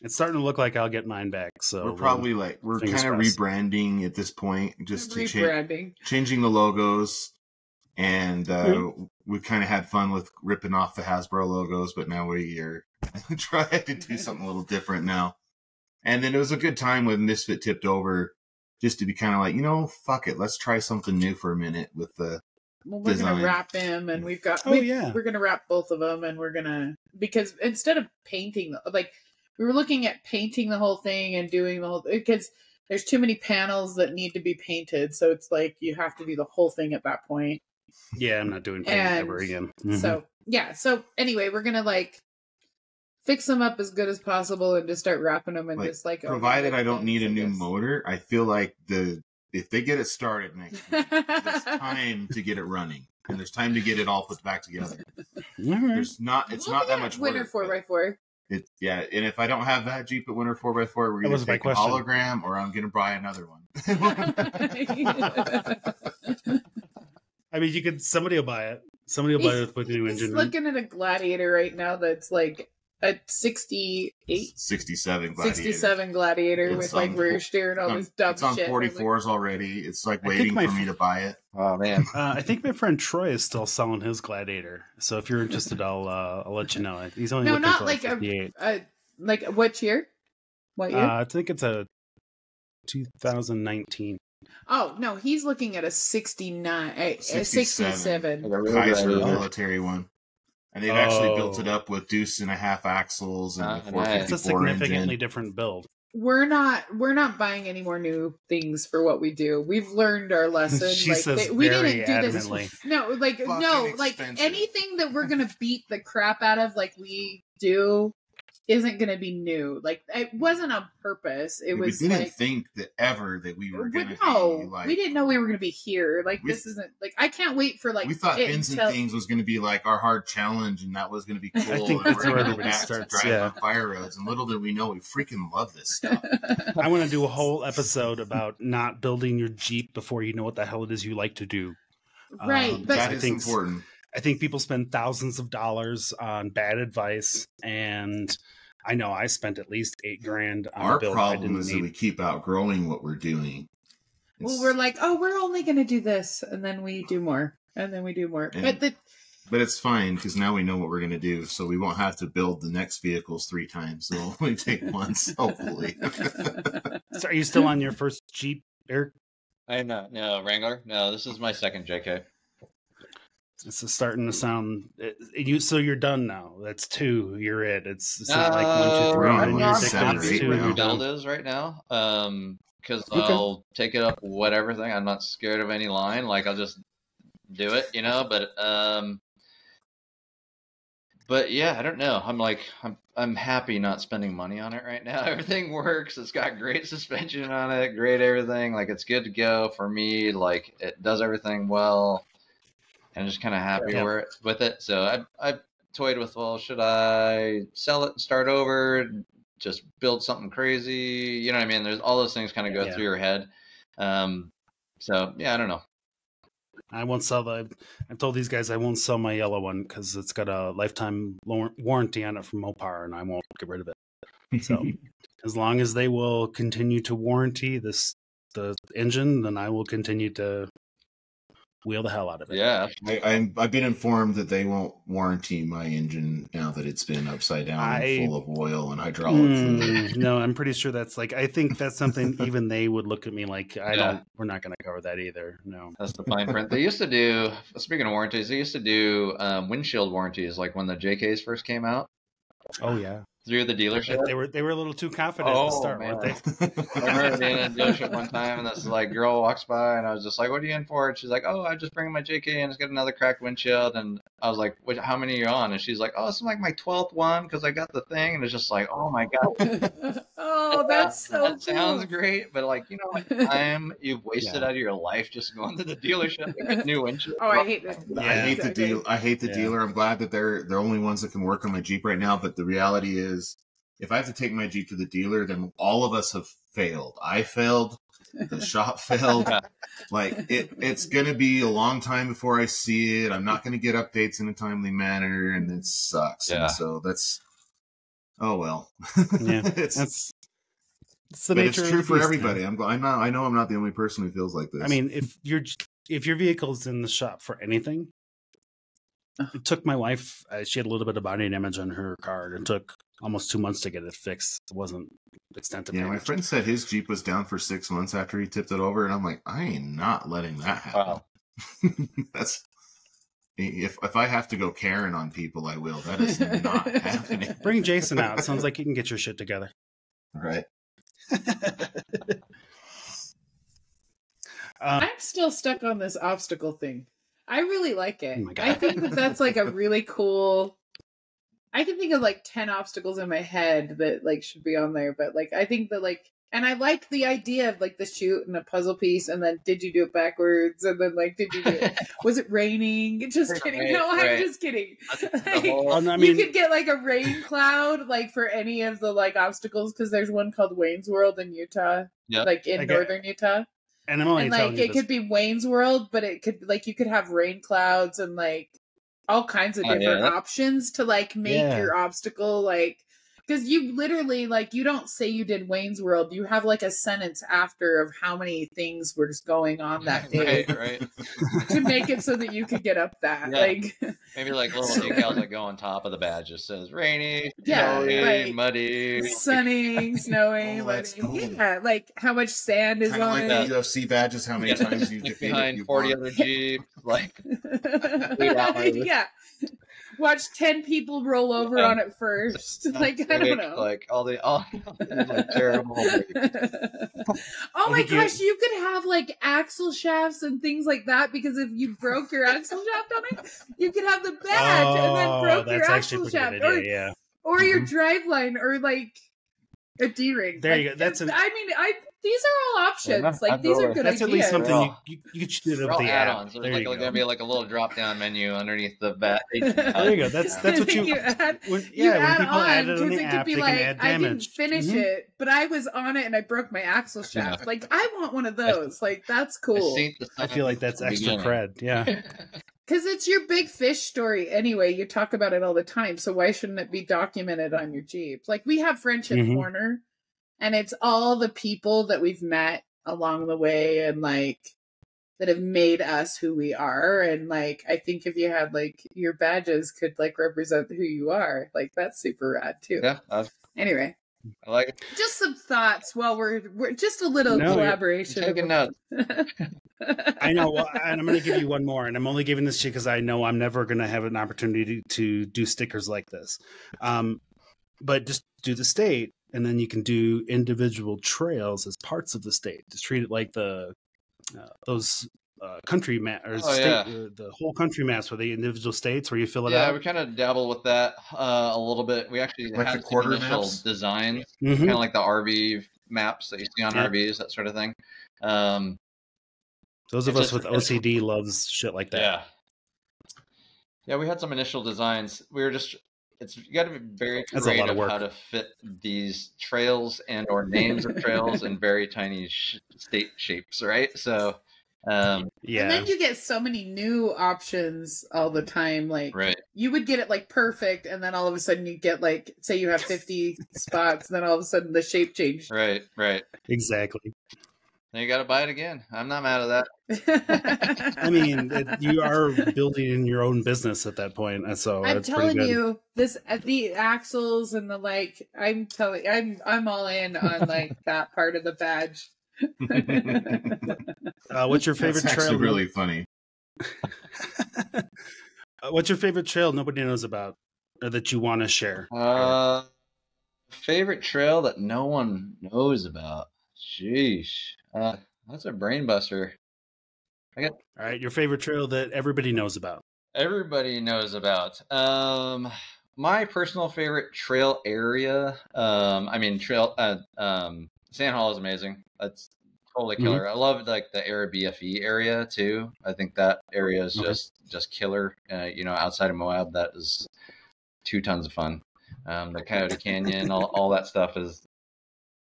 It's starting to look like I'll get mine back. So we're probably we're kind of rebranding at this point, just to changing the logos, and we kind of had fun with ripping off the Hasbro logos, but now we are trying to do something a little different now. And then it was a good time when Misfit tipped over, just to be kind of like, fuck it, let's try something new for a minute with the. Well, we're design. gonna wrap him, and we've got. We're gonna wrap both of them, and we're gonna, because instead of painting, we were looking at painting the whole thing and doing the whole, because there's too many panels that need to be painted, so it's like you have to do the whole thing at that point. Yeah, I'm not doing paint ever again. Mm-hmm. So yeah, so anyway, we're gonna fix them up as good as possible and just start wrapping them, and just provided I don't need a new motor. I feel like if they get it started next week, there's time to get it running, and there's time to get it all put back together. It's not that much Winter 4x4. And if I don't have that Jeep at Winter 4x4, we're going to take a hologram, or I'm going to buy another one. I mean, somebody will buy it. Somebody will buy it with the new engine. He's looking at a Gladiator right now that's like a 67 Gladiator with rear steer and all this dumb shit. It's on 44s already. It's waiting for me to buy it. Oh man! I think my friend Troy is still selling his Gladiator. So if you're interested, I'll let you know. He's only looking for 58. Like what year? What year? I think it's a 2019. Oh no, he's looking at a 69, a 67. Kaiser military one. And they've actually built it up with deuce and a half axles and a 454 It's a significantly engine. different build. we're not buying any more new things for what we do. We've learned our lesson. She says we very didn't do this. adamantly. No, Expensive. anything that we're gonna beat the crap out of, like we do, isn't gonna be new. Like it wasn't on purpose. It was. We didn't like, think that we were going to be like. we didn't know we were gonna be here. Like this isn't like I can't wait for like. We thought Fins and Things was going to be like our hard challenge, and that was going to be cool. I think and that's we're where going to go everybody back to starts, driving yeah. on fire roads. And little did we know, we freaking love this stuff. I want to do a whole episode about not building your Jeep before you know what the hell it is you like to do. Right, but That I is think important. I think people spend thousands of dollars on bad advice, and I know I spent at least $8,000 on Our a build I problem didn't is that need. we keep outgrowing what we're doing. well, we're like, oh, we're only gonna do this, and then we do more, and then we do more. And- But But it's fine because now we know what we're going to do, so we won't have to build the next vehicles 3 times. So it'll only take once, hopefully. So are you still on your first Jeep, Eric? I'm not. No, Wrangler. No, this is my second JK. This is starting to sound. So you're done now. That's 2. You're it. It's not like 1, 2, 3. we're on and like you're seven addicted. or It's eight 2. now. And you're Build done. is right now. Because Okay. I'll take it up whatever thing. I'm not scared of any line. Like I'll just do it, But yeah, I don't know. I'm happy not spending money on it right now. Everything works. It's got great suspension on it, great everything. Like it's good to go for me. Like it does everything well. I'm just kind of happy Yeah. with it. So I toyed with, well, should I sell it and start over? Just build something crazy? You know what I mean? There's all those things kind of go Yeah. through your head. So yeah, I don't know. I won't sell I've told these guys I won't sell my yellow one because it's got a lifetime warranty on it from Mopar, and I won't get rid of it. So as long as they will continue to warranty the engine, then I will continue to wheel the hell out of it. Yeah. I've been informed that they won't warranty my engine now that it's been upside down and full of oil and hydraulic fluid. No, I'm pretty sure that's I think that's something even they would look at me like, we're not going to cover that either. No. That's the fine print. They used to do, speaking of warranties, they used to do windshield warranties, like when the JKs first came out Oh, yeah. through the dealership. They were a little too confident at the start, man. weren't they? I remember being in a dealership one time, and this like girl walks by, and I was just like, "What are you in for?" And she's like, "Oh, I just bring my JK, and it's got another cracked windshield." And I was like, "How many are you on?" And she's like, "Oh, it's like my 12th one because I got the thing." And it's just like, "Oh my god." Oh, that's so that sounds cool. great, but like, you know what time you've wasted out of your life just going to the dealership to get a new windshield. Oh, I hate that. I hate the Okay. deal. I hate the dealer. I'm glad that they're the only ones that can work on my Jeep right now. But the reality is, if I have to take my Jeep to the dealer, then all of us have failed. I failed. The shop failed. Like it's gonna be a long time before I see it. I'm not gonna get updates in a timely manner, and it sucks. Yeah. And so that's well. Yeah, it's the but it's nature of true the for beast, everybody. man. I know I'm not the only person who feels like this. I mean, if your vehicle's in the shop for anything, it took my wife. She had a little bit of body damage on her car. It took almost 2 months to get it fixed. It wasn't extensive yeah, my damage. friend said his Jeep was down for 6 months after he tipped it over, and I'm like, I ain't not letting that happen. Wow. That's if I have to go Karen on people, I will. That is not happening. Bring Jason out. Sounds like you can get your shit together. Right. I'm still stuck on this obstacle thing. I really like it. Oh my God. I think that's like a really cool. I can think of like 10 obstacles in my head that like should be on there, but like I think that like, and I like the idea of like the chute and a puzzle piece, and then did you do it backwards, and then like did you do it? Was it raining? Just kidding. No, I'm Right. just kidding. The Like, whole- Oh, no, I mean, you could get like a rain cloud like for any of the like obstacles, because there's one called Wayne's World in Utah, Yeah. like in I get- northern Utah. and I'm only And telling like you it this. could be Wayne's World, but it could like you could have rain clouds and like all kinds of Oh, different yeah. options to like make Yeah. your obstacle like, because you literally like you don't say you did Wayne's World, you have like a sentence after of how many things were going on that day right. to make it so that you could get up that Yeah. like Maybe like little decals that go on top of the badge. Just says rainy, Yeah, snowy, like- muddy. sunning, snowing, Oh, that's muddy. cool. Yeah, like how much sand is Kind of on like it. the UFC badges, how many Yeah. times you Like defeated behind you 40 won. other Jeeps. Like, 8 hours. Yeah. watch 10 people roll over on it first. Like, I don't know. Like all these like, terrible. Oh my gosh, you could have like axle shafts and things like that, because if you broke your axle shaft on it, you could have the badge and then broke your axle shaft, or your drive line, or like a D-ring. There like, you go. These are all options. These are good That's ideas. at least something you could shoot it with the add-ons. app. There's gonna be like a little drop-down menu underneath the bat. There you go. That's what you add when people add it on because the it app, could be they like, can add I didn't damage. finish it, but I was on it and I broke my axle shaft. Like, I want one of those. Like, that's cool. I feel like that's extra cred. Yeah. Because it's your big fish story anyway. You talk about it all the time. So why shouldn't it be documented on your Jeep? Like, we have Friendship Corner, and it's all the people that we've met along the way and like that have made us who we are. And like, I think if you had like your badges could like represent who you are, like that's super rad too. Yeah. Anyway, I like it. Just some thoughts while we're just a little collaboration. Taking notes. I know, and I'm going to give you one more, and I'm only giving this to you because I know I'm never going to have an opportunity to do stickers like this. But just do the state, and then you can do individual trails as parts of the state. Just treat it like the those country map or the whole country maps for the individual states where you fill it out. Yeah, we kind of dabble with that a little bit. We actually like have the quarter initial maps designs, kind of like the RV maps that you see on RVs, that sort of thing. Those of us with OCD loves shit like that. Yeah, we had some initial designs. We were just you got to be very creative how to fit these trails and or names of trails in very tiny state shapes, right? So and then you get so many new options all the time. Like you would get it like perfect, and then all of a sudden you get like, say you have 50 spots, and then all of a sudden the shape changed. Right. Exactly. Then you got to buy it again. I'm not mad at that. I mean, you are building in your own business at that point, so I'm telling you, the axles and the like. I'm all in on like that part of the badge. What's your favorite That's trail? Actually, really funny. What's your favorite trail nobody knows about, or that you want to share? Favorite trail that no one knows about. Sheesh. That's a brain buster. All right, your favorite trail that everybody knows about. Everybody knows about. My personal favorite trail area. Sand Hall is amazing. That's totally killer. I love like the BFE area too. I think that area is just killer. Outside of Moab, that is 2 tons of fun. The Coyote Canyon, all that stuff is.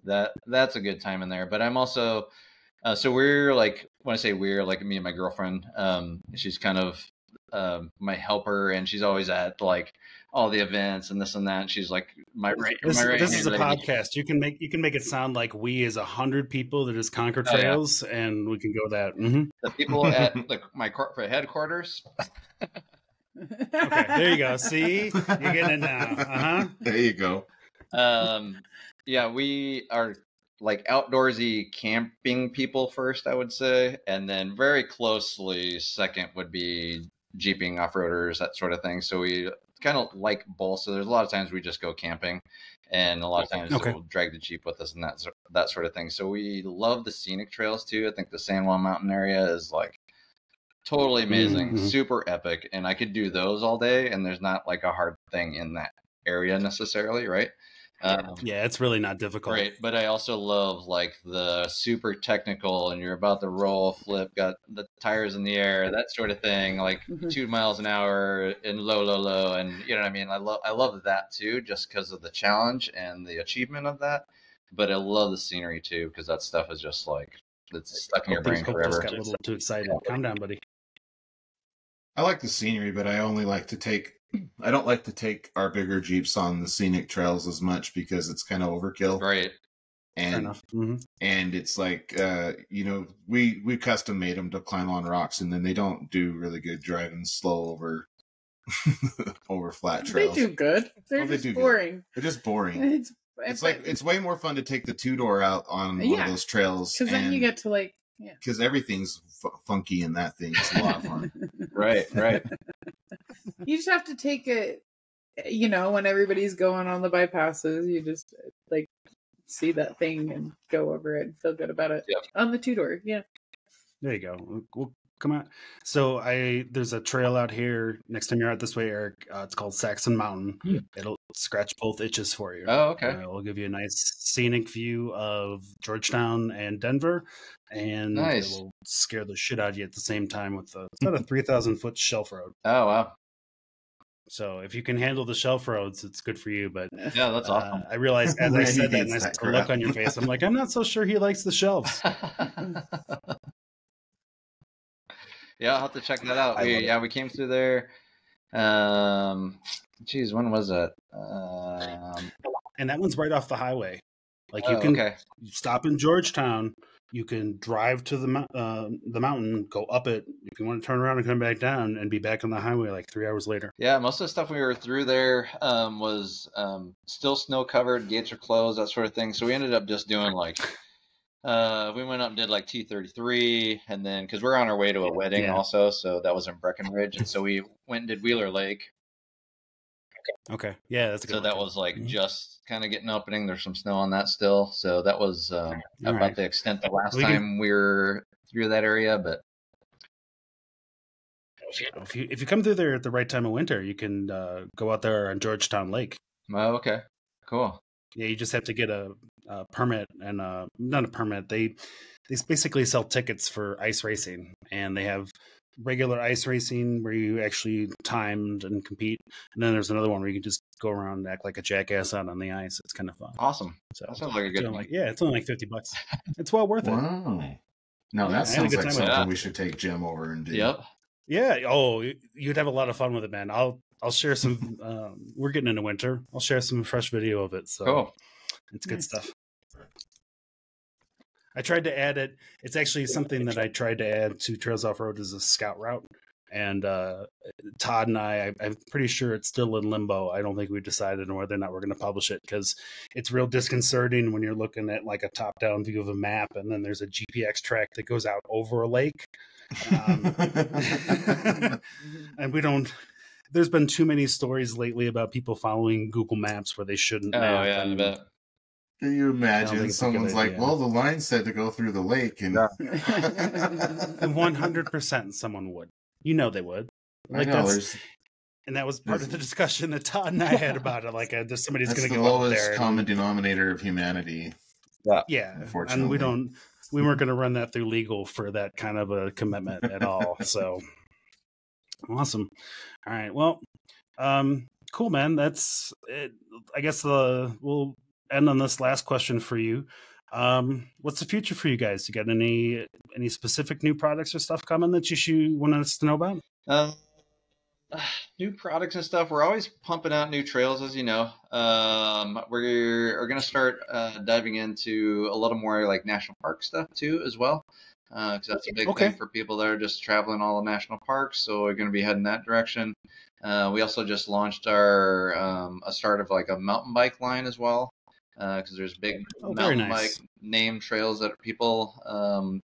That's a good time in there. But I'm also so we're like, when I say we're, like me and my girlfriend, she's kind of my helper, and she's always at like all the events and this and that, and she's like this is a podcast. You can make it sound like we is 100 people that just conquer trails, and we can go that the people at my corporate headquarters. Okay, there you go. See, you're getting it now. There you go. Yeah, we are like outdoorsy camping people first, I would say. And then very closely second would be jeeping, off-roaders, that sort of thing. So we kind of like both. So there's a lot of times we just go camping, and a lot of times we'll drag the Jeep with us and that sort of thing. So we love the scenic trails too. I think the San Juan Mountain area is like totally amazing, super epic. And I could do those all day, and there's not like a hard thing in that area necessarily, right? Yeah, it's really not difficult. Right, but I also love like the super technical, and you're about to roll, flip, got the tires in the air, that sort of thing, like 2 miles an hour in low, and you know what I mean. I love that too, just because of the challenge and the achievement of that. But I love the scenery too, because that stuff is just like it's stuck in your brain forever. Just got a little too excited. Calm down, buddy. I like the scenery, but I don't like to take our bigger Jeeps on the scenic trails as much, because it's kind of overkill. Right. And, fair enough. And it's like, we custom made them to climb on rocks, and then they don't do really good driving slow over over flat trails. They do good. They're just boring. They're just boring. It's way more fun to take the 2-door out on one of those trails. Because then you get to like, because everything's funky in that thing. It's a lot of fun. Right. You just have to take it, when everybody's going on the bypasses, you just like see that thing and go over it and feel good about it. Yep. On the two-door, yeah. There you go. We'll come out. So there's a trail out here. Next time you're out this way, Eric, it's called Saxon Mountain. It'll scratch both itches for you. Oh, okay. It'll give you a nice scenic view of Georgetown and Denver, and Nice. it will scare the shit out of you at the same time with it's about a 3,000-foot shelf road. Oh, wow. So if you can handle the shelf roads, it's good for you. But Yeah, that's awesome. I realized as I Randy said that, hates and I that saw the look crap. on your face, I'm like, I'm not so sure he likes the shelves. Yeah, I'll have to check that out. I love it. We came through there. Geez, when was it? And that one's right off the highway. Like Oh, you can okay. stop in Georgetown. You can drive to the mountain, go up it. If you want to turn around and come back down, and be back on the highway like 3 hours later. Yeah, most of the stuff we were through there was still snow covered, gates are closed, that sort of thing. So we ended up just doing like we went up and did like T33, and then because we're on our way to a wedding Yeah. also, so that was in Breckenridge, and so we went and did Wheeler Lake. Okay, yeah, that's a good. So one, that too. was like Mhm. just kind of getting opening. There's some snow on that still, so that was about right. the extent the last We can- time we were through that area. But If you come through there at the right time of winter, you can go out there on Georgetown Lake. oh, okay, cool. Yeah, you just have to get a permit, and not a permit. They basically sell tickets for ice racing, and they have regular ice racing where you actually timed and compete, and then there's another one where you can just go around and act like a jackass out on the ice. It's kind of fun. Awesome. So That sounds like a it's good only one. like, yeah, it's only like $50. It's well worth it. Wow. No, Yeah, I that had a sounds good like time with something that. we should take Jim over and do. Yep. Yeah. Oh, you'd have a lot of fun with it, man. I'll share some. We're getting into winter. I'll share some fresh video of it. So Cool. it's good Nice. stuff. I tried to add it. It's actually something that I tried to add to Trails Off Road as a scout route. And Todd and I'm pretty sure it's still in limbo. I don't think we decided on whether or not we're going to publish it, because it's real disconcerting when you're looking at like a top-down view of a map, and then there's a GPX track that goes out over a lake. And we don't. There's been too many stories lately about people following Google Maps where they shouldn't. Oh map, yeah, I and bet. Can you I don't imagine think it's a good someone's like, idea. well, the line said to go through the lake, and 100% someone would. You know they would. I know And that was part of the discussion that Todd and I had about it. Like, there's somebody's that's going to the go up lowest there. common denominator of humanity. Yeah, Unfortunately. and we weren't going to run that through legal for that kind of a commitment at all. So awesome. All right. Well, cool, man. That's it. I guess we'll end on this last question for you. What's the future for you guys? You got any specific new products or stuff coming that you want us to know about? New products and stuff. We're always pumping out new trails, as you know. We're going to start diving into a little more like national park stuff too, as well, because that's a big thing for people that are just traveling all the national parks. So we're going to be heading that direction. We also just launched our a start of like a mountain bike line as well, because there's big mountain bike name trails that people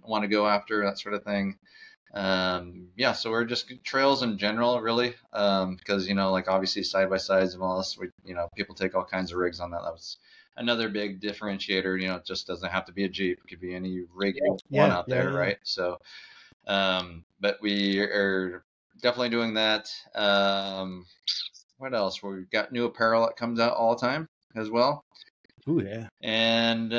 want to go after, that sort of thing. So we're just trails in general, really, because like obviously side by sides and all this, people take all kinds of rigs on that. That was another big differentiator. It just doesn't have to be a Jeep; it could be any rig you want out there, right? So, but we are definitely doing that. What else? We've got new apparel that comes out all the time as well. Ooh, yeah. And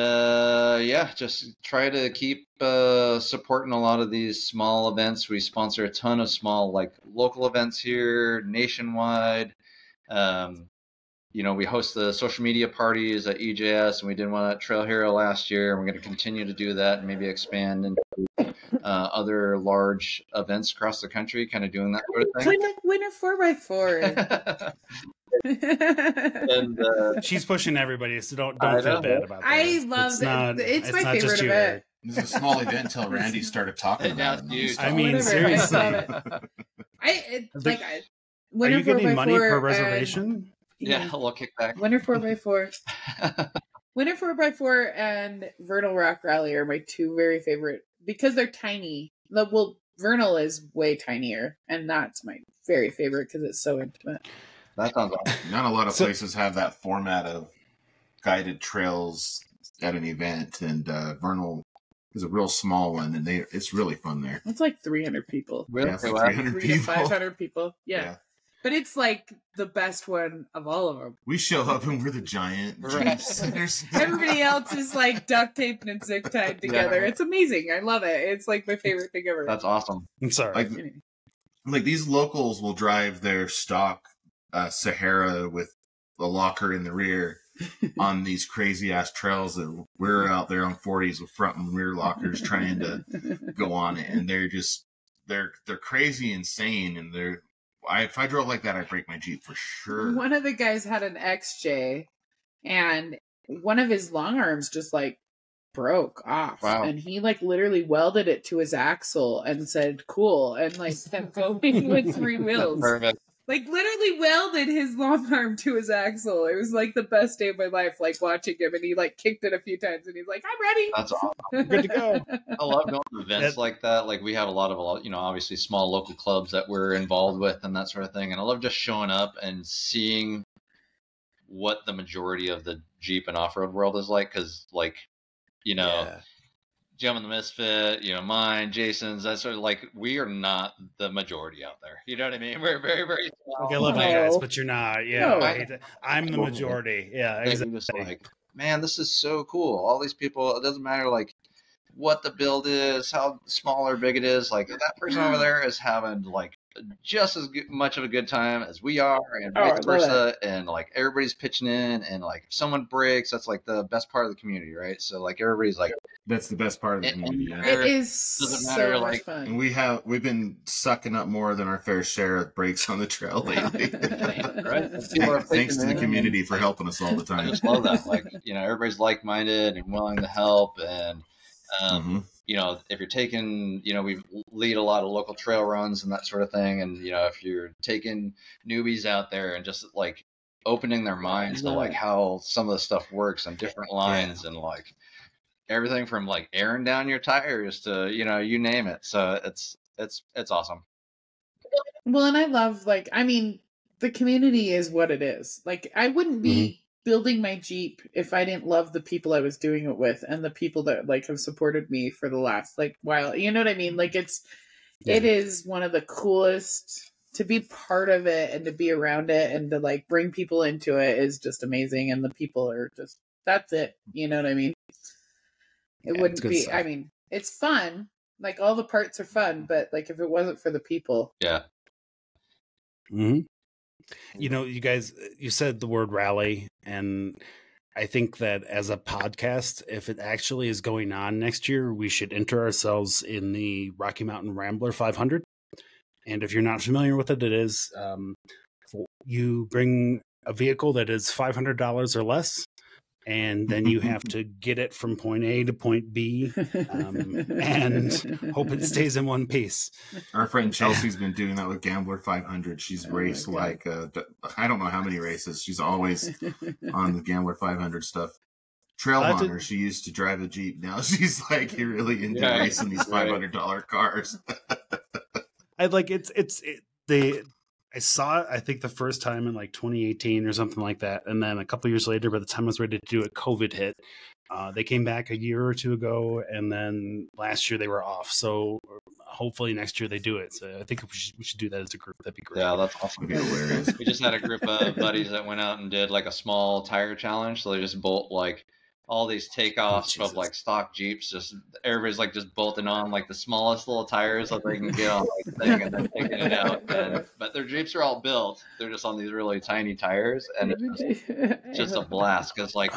just try to keep supporting a lot of these small events. We sponsor a ton of small, like local events here, nationwide. We host the social media parties at EJS, and we did one at Trail Hero last year. And we're going to continue to do that and maybe expand into other large events across the country, kind of doing that sort of thing. Winner 4x4. And she's pushing everybody, so don't feel bad about that. I love it. It's my favorite event. This is a small event until Randy started talking about it. Huge. I mean, Whatever, seriously. I love it. Are you getting money per reservation? Yeah, a little kickback. Winter 4x4. Winter 4x4 and Vernal Rock Rally are my two very favorite, because they're tiny. Well, Vernal is way tinier, and that's my very favorite because it's so intimate. That sounds awesome. Not a lot of places have that format of guided trails at an event, and Vernal is a real small one, and it's really fun there. It's like 300 people. Really? Yeah, it's like 300 3 to people. 500 people. Yeah. Yeah. But it's like the best one of all of them. We show up and we're the giant Right. Jeeps. Everybody else is like duct taped and zig tied together. Yeah. It's amazing. I love it. It's like my favorite thing ever. That's awesome. I'm sorry. Like these locals will drive their stock Sahara with a locker in the rear on these crazy ass trails that we're out there on 40s with front and rear lockers trying to go on it, and they're crazy insane, and if I drove like that, I'd break my Jeep for sure. One of the guys had an XJ, and one of his long arms just like broke off. Wow. And he like literally welded it to his axle and said, cool, and like kept going with 3 wheels. Perfect. Like literally welded his long arm to his axle. It was like the best day of my life, like watching him, and he like kicked it a few times and he's like, I'm ready. That's awesome. Good to go. I love going to events like that. Like we have a lot of, obviously small local clubs that we're involved with and that sort of thing. And I love just showing up and seeing what the majority of the Jeep and off-road world is like. Cause Jim and the Misfit, mine, Jason's, that's sort of like, we are not the majority out there. You know what I mean? We're very, very small. Okay, I love you guys, but you're not. Yeah, No. I hate that. I'm the majority. Yeah, They're exactly. just like, man, this is so cool. All these people, it doesn't matter like what the build is, how small or big it is. Like that person over there is having like just as much of a good time as we are, and vice versa. And like everybody's pitching in, and like if someone breaks, that's like the best part of the community, right? So like everybody's like, That's the best part of the community. Yeah. It is Doesn't so matter, much like- fun. And we've been sucking up more than our fair share of breaks on the trail lately. right? People are Thanks to the pitching in. community for helping us all the I time. just love that. Like, everybody's like-minded and willing to help. And, Mhm. if you're taking, we lead a lot of local trail runs and that sort of thing. And, if you're taking newbies out there and just like opening their minds to like how some of the stuff works on different lines and like everything from like airing down your tires to, you name it. So it's awesome. Well, and I love the community is what it is. Like I wouldn't be building my Jeep if I didn't love the people I was doing it with and the people that like have supported me for the last like while. You know what I mean? Like it is one of the coolest to be part of it and to be around it and to like bring people into it is just amazing. And the people are just, that's it. You know what I mean? It wouldn't good be, stuff. I mean, it's fun. Like all the parts are fun, but like if it wasn't for the people. Yeah. Mm-hmm. You guys, you said the word rally, and I think that as a podcast, if it actually is going on next year, we should enter ourselves in the Rocky Mountain Rambler 500. And if you're not familiar with it, it is you bring a vehicle that is $500 or less, and then you have to get it from point A to point B, and hope it stays in one piece. Our friend Chelsea's been doing that with Gambler 500. She's raced like I don't know how many races. She's always on the Gambler 500 stuff. Trail Hunter, she used to drive a Jeep. Now she's like really into racing these $500 cars. I like I saw it, I think the first time in like 2018 or something like that. And then a couple of years later, by the time I was ready to do it, COVID hit. They came back a year or two ago, and then last year they were off. So hopefully next year they do it. So I think we should do that as a group. That'd be great. Yeah, that's awesome. We just had a group of buddies that went out and did like a small tire challenge. So they just bolt like all these takeoffs of like stock Jeeps. Just everybody's like just bolting on like the smallest little tires that they can get on like the thing and then taking it out. But their Jeeps are all built. They're just on these really tiny tires, and it's just a blast because like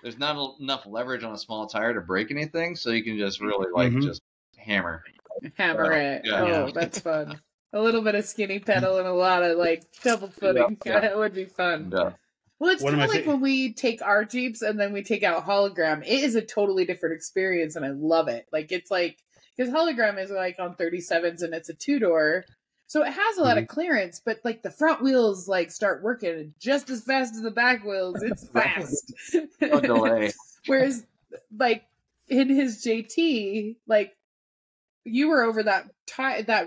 there's not enough leverage on a small tire to break anything, so you can just really like just hammer it. Yeah. That's fun. A little bit of skinny pedal and a lot of like double footing. That would be fun. Yeah. Well, it's kind of like when we take our Jeeps and then we take out Hologram. It is a totally different experience, and I love it. Like it's like because Hologram is like on 37s and it's a 2-door, so it has a lot of clearance. But like the front wheels like start working just as fast as the back wheels. It's fast. No delay. Whereas like in his JT, like you were over that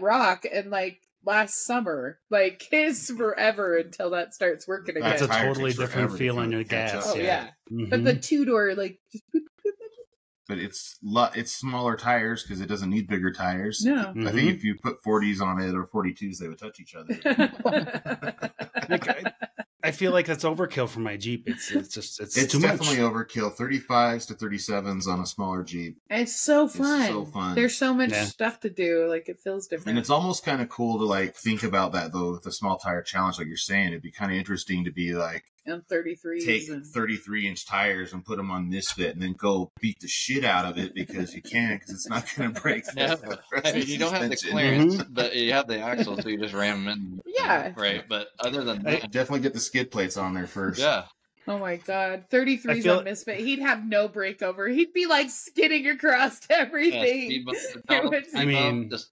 rock and like last summer. Like it's forever until that starts working again. That's a tire totally takes different forever to feeling come of catch gas. up. Oh yeah. Mhm. But the two-door, like, just But it's smaller tires because it doesn't need bigger tires. no. I think if you put 40s on it or 42s, they would touch each other. Like, I feel like that's overkill for my Jeep. It's It's too definitely much. overkill. 35s to 37s on a smaller Jeep. It's so It's fun. so fun. There's so much Yeah. stuff to do. Like it feels different. And it's almost kind of cool to like think about that though with the small tire challenge, like you're saying. It'd be kind of interesting to be like and 33s. take and 33-inch tires and put them on Misfit and then go beat the shit out of it because you can because it's not going to break. Yeah, the rest I of mean, you don't have the suspension. clearance, but you have the axle, so you just ram them in. Yeah. Right. But other than that, Definitely get the skid plates on there first. yeah. oh my god, 33s I feel- on Misfit. He'd have no breakover. He'd be like skidding across Yeah, everything. speed bump, It would- I mean- just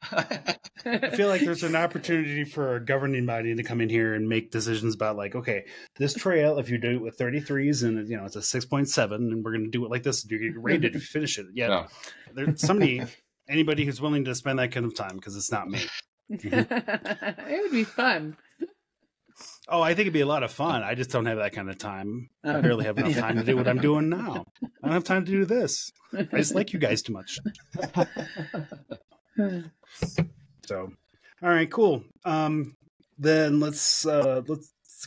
I feel like there's an opportunity for a governing body to come in here and make decisions about like, okay, this trail, if you do it with 33s and you know it's a 6.7, and we're going to do it like this, you get rated if you finish it. Yeah, Yeah. there's anybody who's willing to spend that kind of time because it's not me. It would be fun. Oh, I think it'd be a lot of fun. I just don't have that kind of time. I Oh. barely have enough time to do what I'm doing now. I don't have time to do this. I just like you guys too much. So, all right, cool. Then let's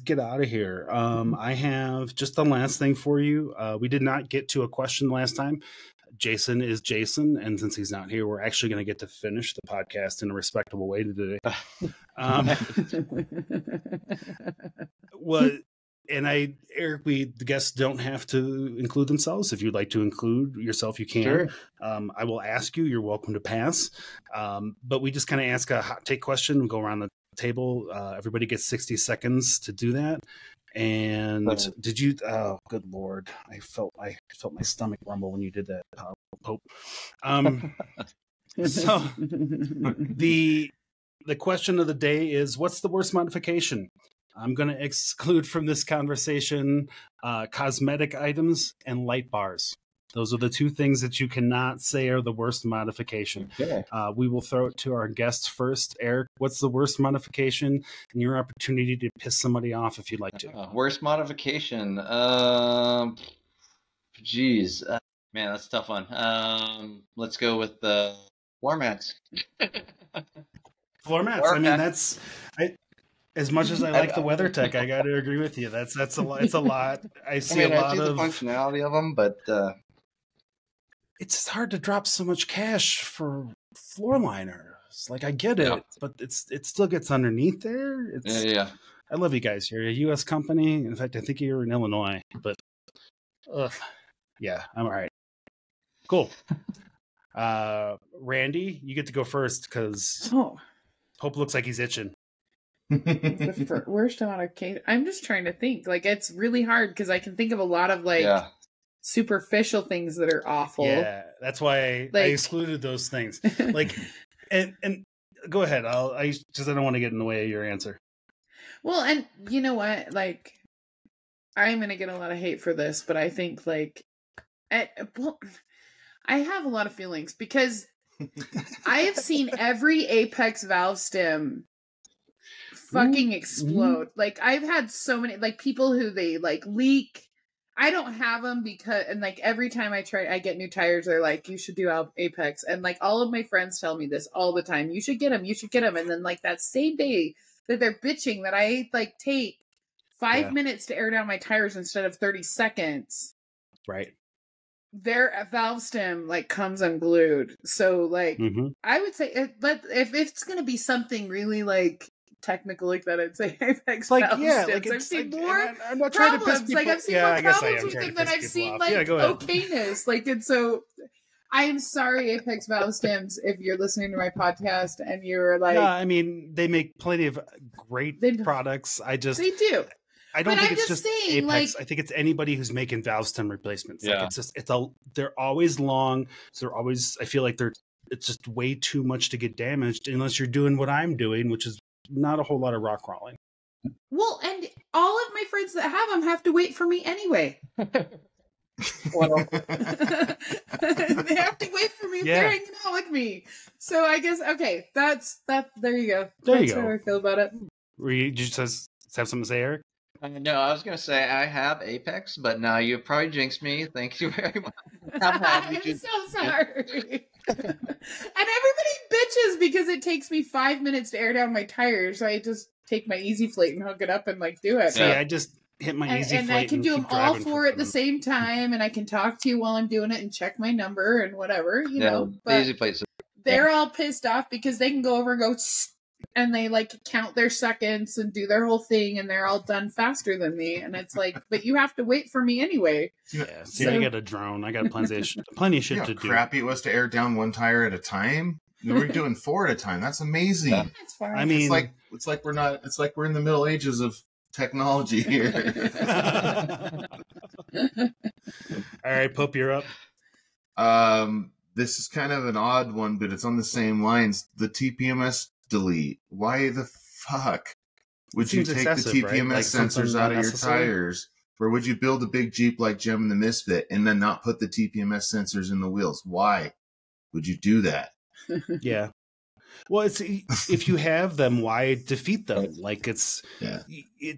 get out of here. I have just the last thing for you. We did not get to a question last time. Jason is Jason, and since he's not here, we're actually going to get to finish the podcast in a respectable way today. Well, and Eric, the guests don't have to include themselves. If you'd like to include yourself, you can. Sure. I will ask you. You're welcome to pass. But we just kind of ask a hot take question and go around the table. Everybody gets 60 seconds to do that. And did you? Oh, good Lord! I felt my stomach rumble when you did that, Pope. So the question of the day is, what's the worst modification? I'm going to exclude from this conversation cosmetic items and light bars. Those are the two things that you cannot say are the worst modification. Okay. We will throw it to our guests first. Eric, what's the worst modification and your opportunity to piss somebody off if you'd like to? Worst modification. Geez. Man, that's a tough one. Let's go with the floor mats. Floor mats. Floor I mean, mats. as much as I like the WeatherTech, I got to agree with you. It's a lot. It's a lot. I see I mean, a I lot see the of. functionality of them, but It's hard to drop so much cash for floor liners. Like I get it, Yeah. but it still gets underneath there. It's. yeah. I love you guys. You're a U.S. company. In fact, I think you're in Illinois. But, yeah, I'm all right. Cool. Randy, you get to go first because Oh, Hope looks like he's itching. the worst modification. I'm just trying to think. Like it's really hard because I can think of a lot of like Yeah. superficial things that are awful. Yeah, that's why I Like- excluded those things. Like, and go ahead. I don't want to get in the way of your answer. Well, and you know what? Like, I'm gonna get a lot of hate for this, but I think like, I have a lot of feelings because I have seen every Apex valve stem fucking explode. Like, I've had so many like people who they like leak. I don't have them because, and like every time I get new tires, they're like, you should do Apex. And like all of my friends tell me this all the time. You should get them. You should get them. And then like that same day that they're bitching that I like take 5 minutes to air down my tires instead of 30 seconds, Right. their valve stem like comes unglued. So like, I would say, if it's going to be something really like technical like that, I'd say Apex Like, valve yeah, stems. like I've it's seen like, more I'm not trying to piss problems. people. Like I've seen yeah, more I guess I problems am with trying them to than piss I've people seen off. like Yeah, go ahead. okayness. Like, and so I am sorry, Apex valve stems, if you're listening to my podcast and you're like, Yeah, I mean, they make plenty of great They- products. I just, they do. I don't but think I'm it's just just saying, Apex. like- I think it's anybody who's making valve stem replacements. Like Yeah. it's just, they're always long. They're always, I feel like it's just way too much to get damaged unless you're doing what I'm doing, which is not a whole lot of rock crawling. Well, and all of my friends that have them have to wait for me anyway. They have to wait for me if they're hanging out with me. So I guess okay, that's that. There you go. That's how I feel about it. Were you just have something to say, Eric? No, I was going to say I have Apex, but now you probably jinxed me. Thank you very much. I'm so sorry. And everybody bitches because it takes me 5 minutes to air down my tires. So I just take my Easy Flate and hook it up and like do it. See, I just hit my Easy and Flate I can do them keep all driving four at the same time, and I can talk to you while I'm doing it and check my number and whatever, you know. The But Easy Plate's they're all pissed off because they can go over and go and they like count their seconds and do their whole thing, and they're all done faster than me. And it's like, but you have to wait for me anyway. Yeah, see, I got a drone. I got plenty of shit to do. Crappy it was to air down one tire at a time. We were doing 4 at a time. That's amazing. That's fine. I mean, it's like we're not. It's like we're in the Middle Ages of technology here. All right, Pope, you're up. This is kind of an odd one, but it's on the same lines. The TPMS delete. Why the fuck would you take the TPMS right? sensors out of your tires? Or would you build a big Jeep like Gem and the Misfit and then not put the TPMS sensors in the wheels? Why would you do that? Yeah. Well, it's if you have them, why defeat them? Like it's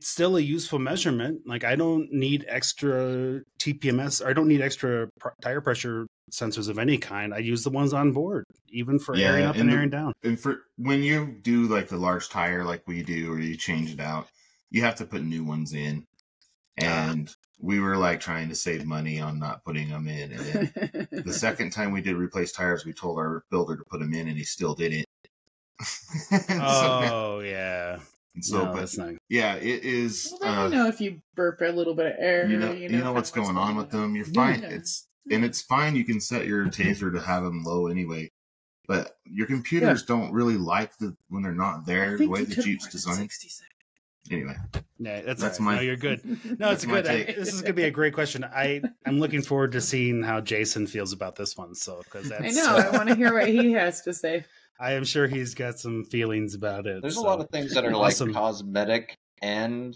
still a useful measurement. Like I don't need extra TPMS, or I don't need extra tire pressure sensors of any kind. I use the ones on board, even for airing up and airing down. And for when you do like the large tire, like we do, or you change it out, you have to put new ones in. And we were like trying to save money on not putting them in. And then the second time we did replace tires, we told our builder to put them in, and he still didn't. Yeah. So, no, but that's not... yeah, it is. Well, you know, if you burp a little bit of air, you know what's going on with them. You're fine. Yeah. It's fine. You can set your taser to have them low anyway, but your computers don't really like when they're not there. The way the Jeep's designed. Anyway, yeah, that's right. No, you're good. No, it's good. This is gonna be a great question. I'm looking forward to seeing how Jason feels about this one. So, because I know, I want to hear what he has to say. I am sure he's got some feelings about it. There's a lot of things that are awesome. like cosmetic and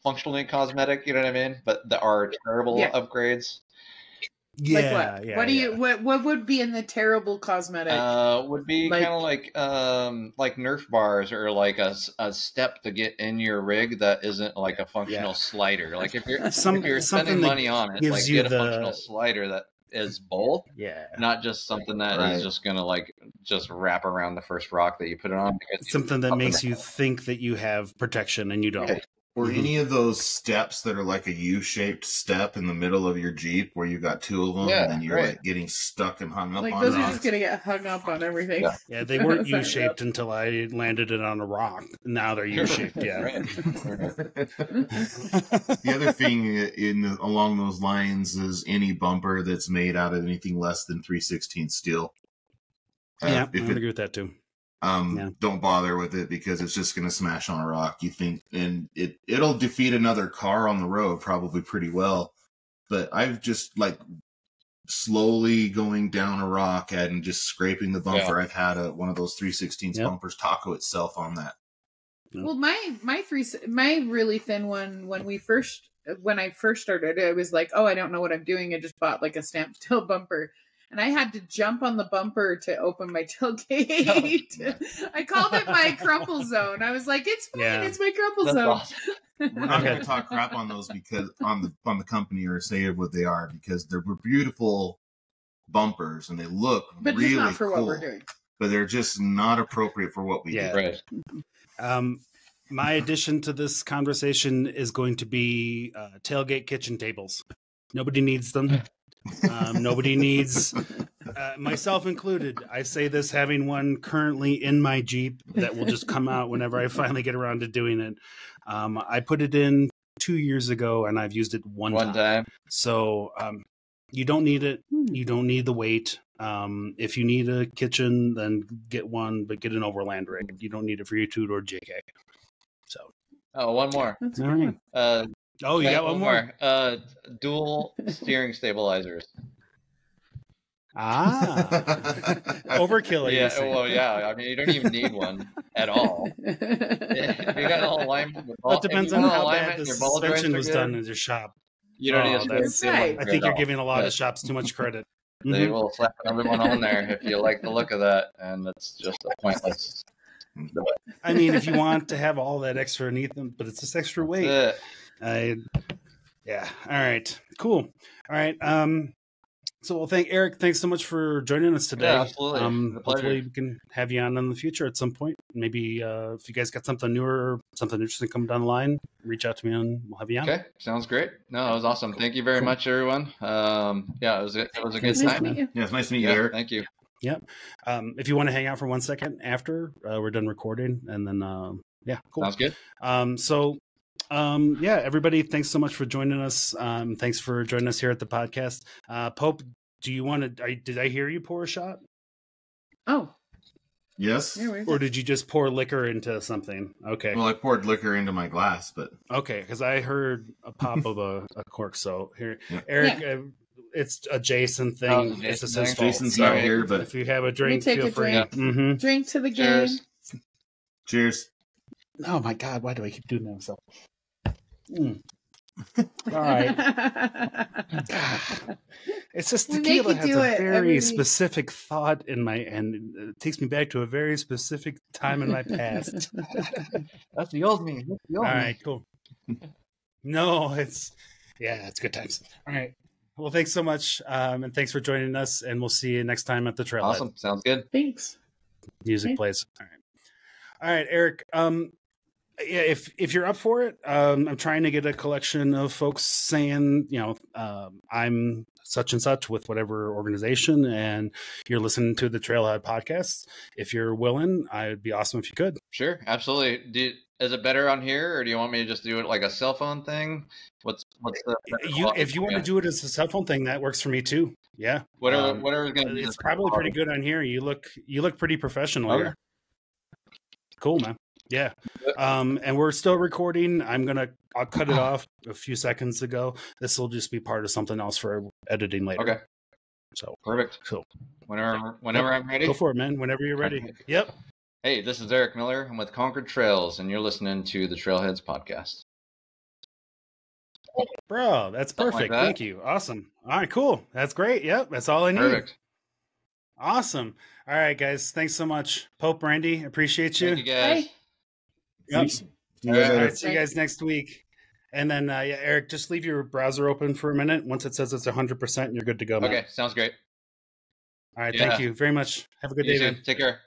functionally cosmetic. You know what I mean? But that are terrible upgrades. Yeah, like what? Yeah. What do you? What would be in the terrible cosmetic? Would be kind of like Nerf bars, or like a step to get in your rig that isn't like a functional slider. Like if you're spending money on it, like get a functional slider that is both. Yeah. Not just something that is just gonna like just wrap around the first rock that you put it on. Something that makes you think that you have protection and you don't. Right. Or any of those steps that are like a U-shaped step in the middle of your Jeep where you got 2 of them and then you're like getting stuck and hung up like on those rocks. are just gonna get hung up on everything. Yeah, they weren't U-shaped until I landed it on a rock. Now they're U-shaped. Yeah. The other thing along those lines is any bumper that's made out of anything less than 3/16 steel. I agree with that too. Don't bother with it because it's just going to smash on a rock. You think, and it'll defeat another car on the road probably pretty well. But I've just like slowly going down a rock and just scraping the bumper. I've had one of those 3/16 bumpers taco itself on that. Well, my really thin one when I first started, I was like, oh, I don't know what I'm doing. I just bought like a stamped steel bumper. And I had to jump on the bumper to open my tailgate. I called it my crumple zone. I was like, "It's fine. It's my crumple zone." Awesome. We're not going to talk crap on those because on the company or say what they are because they're beautiful bumpers and they look really just not for cool. What we're doing. But they're just not appropriate for what we do. Right. My addition to this conversation is going to be tailgate kitchen tables. Nobody needs them. Nobody needs, myself included. I say this having one currently in my Jeep that will just come out whenever I finally get around to doing it. I put it in 2 years ago and I've used it one time. So you don't need it. You don't need the weight. If you need a kitchen, then get one, but get an overland rig. You don't need it for your 2-door JK. So. Oh, one more. That's all right. You got one more. Dual steering stabilizers. Overkill. I mean, you don't even need one at all. You got an alignment. It depends on how bad the suspension was done in your shop. You don't Oh, need to that's- see them right. I think at you're all. giving a lot But of shops too much credit. They Mhm. will slap another one on there if you like the look of that, and it's just a pointless. I mean, if you want to have all that extra underneath them, but it's just extra weight. That's it. Yeah. All right. Cool. All right. So, well, Eric. Thanks so much for joining us today. Yeah, absolutely. The pleasure. Hopefully, we can have you on in the future at some point. Maybe if you guys got something newer, or something interesting coming down the line, reach out to me and we'll have you on. Okay, sounds great. No, it was awesome. Thank you very Cool. much, everyone. Yeah, it was a good Thanks, Nice to time. meet you. Yeah, it's nice to meet you, Yeah, Eric. thank you. Yep. If you want to hang out for 1 second after we're done recording, and then yeah, cool. Sounds good. Yeah, everybody, thanks so much for joining us. Thanks for joining us here at the podcast. Pope, do you want to? Did I hear you pour a shot, Oh, Yes. there we or go. did you just pour liquor into something? Okay, Well, I poured liquor into my glass, but okay, because I heard a pop of a cork. So here, Yeah. Eric, it's a Jason thing. Oh, it's a it's Jason his thing. fault. Jason's So not here, but if you have a drink, take feel a free. drink. Mm-hmm. Drink to the game. Cheers. cheers. Oh my God, why do I keep doing that myself? All right. It's just We make tequila you has do a it very every week. specific thought in my, and it takes me back to a very specific time in my past. That's the old me. All right, cool. No, it's good times. All right. Well, thanks so much, and thanks for joining us, and we'll see you next time at the Trailhead. Awesome. Sounds good. Thanks. Music Okay. plays. All right, Eric. Yeah, if you're up for it, I'm trying to get a collection of folks saying, I'm such and such with whatever organization, and you're listening to the Trailhead podcast. If you're willing, I'd be awesome if you could. Sure, absolutely. Is it better on here, or do you want me to just do it like a cell phone thing? What's the If you want to do it as a cell phone thing, that works for me too. Yeah, whatever is going to be? it's probably pretty good on here. You look pretty professional Okay. here. Cool, man. Yeah. And we're still recording. I'll cut it off a few seconds ago. This will just be part of something else for editing later. Okay, So perfect. cool. Whenever I'm ready. Go for it, man. Whenever you're ready. Yep. Hey, this is Eric Miller. I'm with Concord Trails, and you're listening to the Trailheads podcast. Bro, that's Something like perfect. that. Thank you. Awesome. All right, cool. That's great. Yep. That's all I need. Perfect. Awesome. All right, guys. Thanks so much. Pope, Randy, appreciate you. Thank you, guys. Bye. Yep. See you All guys later. right, see you guys next week. And then, Eric, just leave your browser open for a minute. Once it says it's 100%, you're good to go, man. Okay, sounds great. All right, Yeah. thank you very much. Have a good You day, too. man. Take care.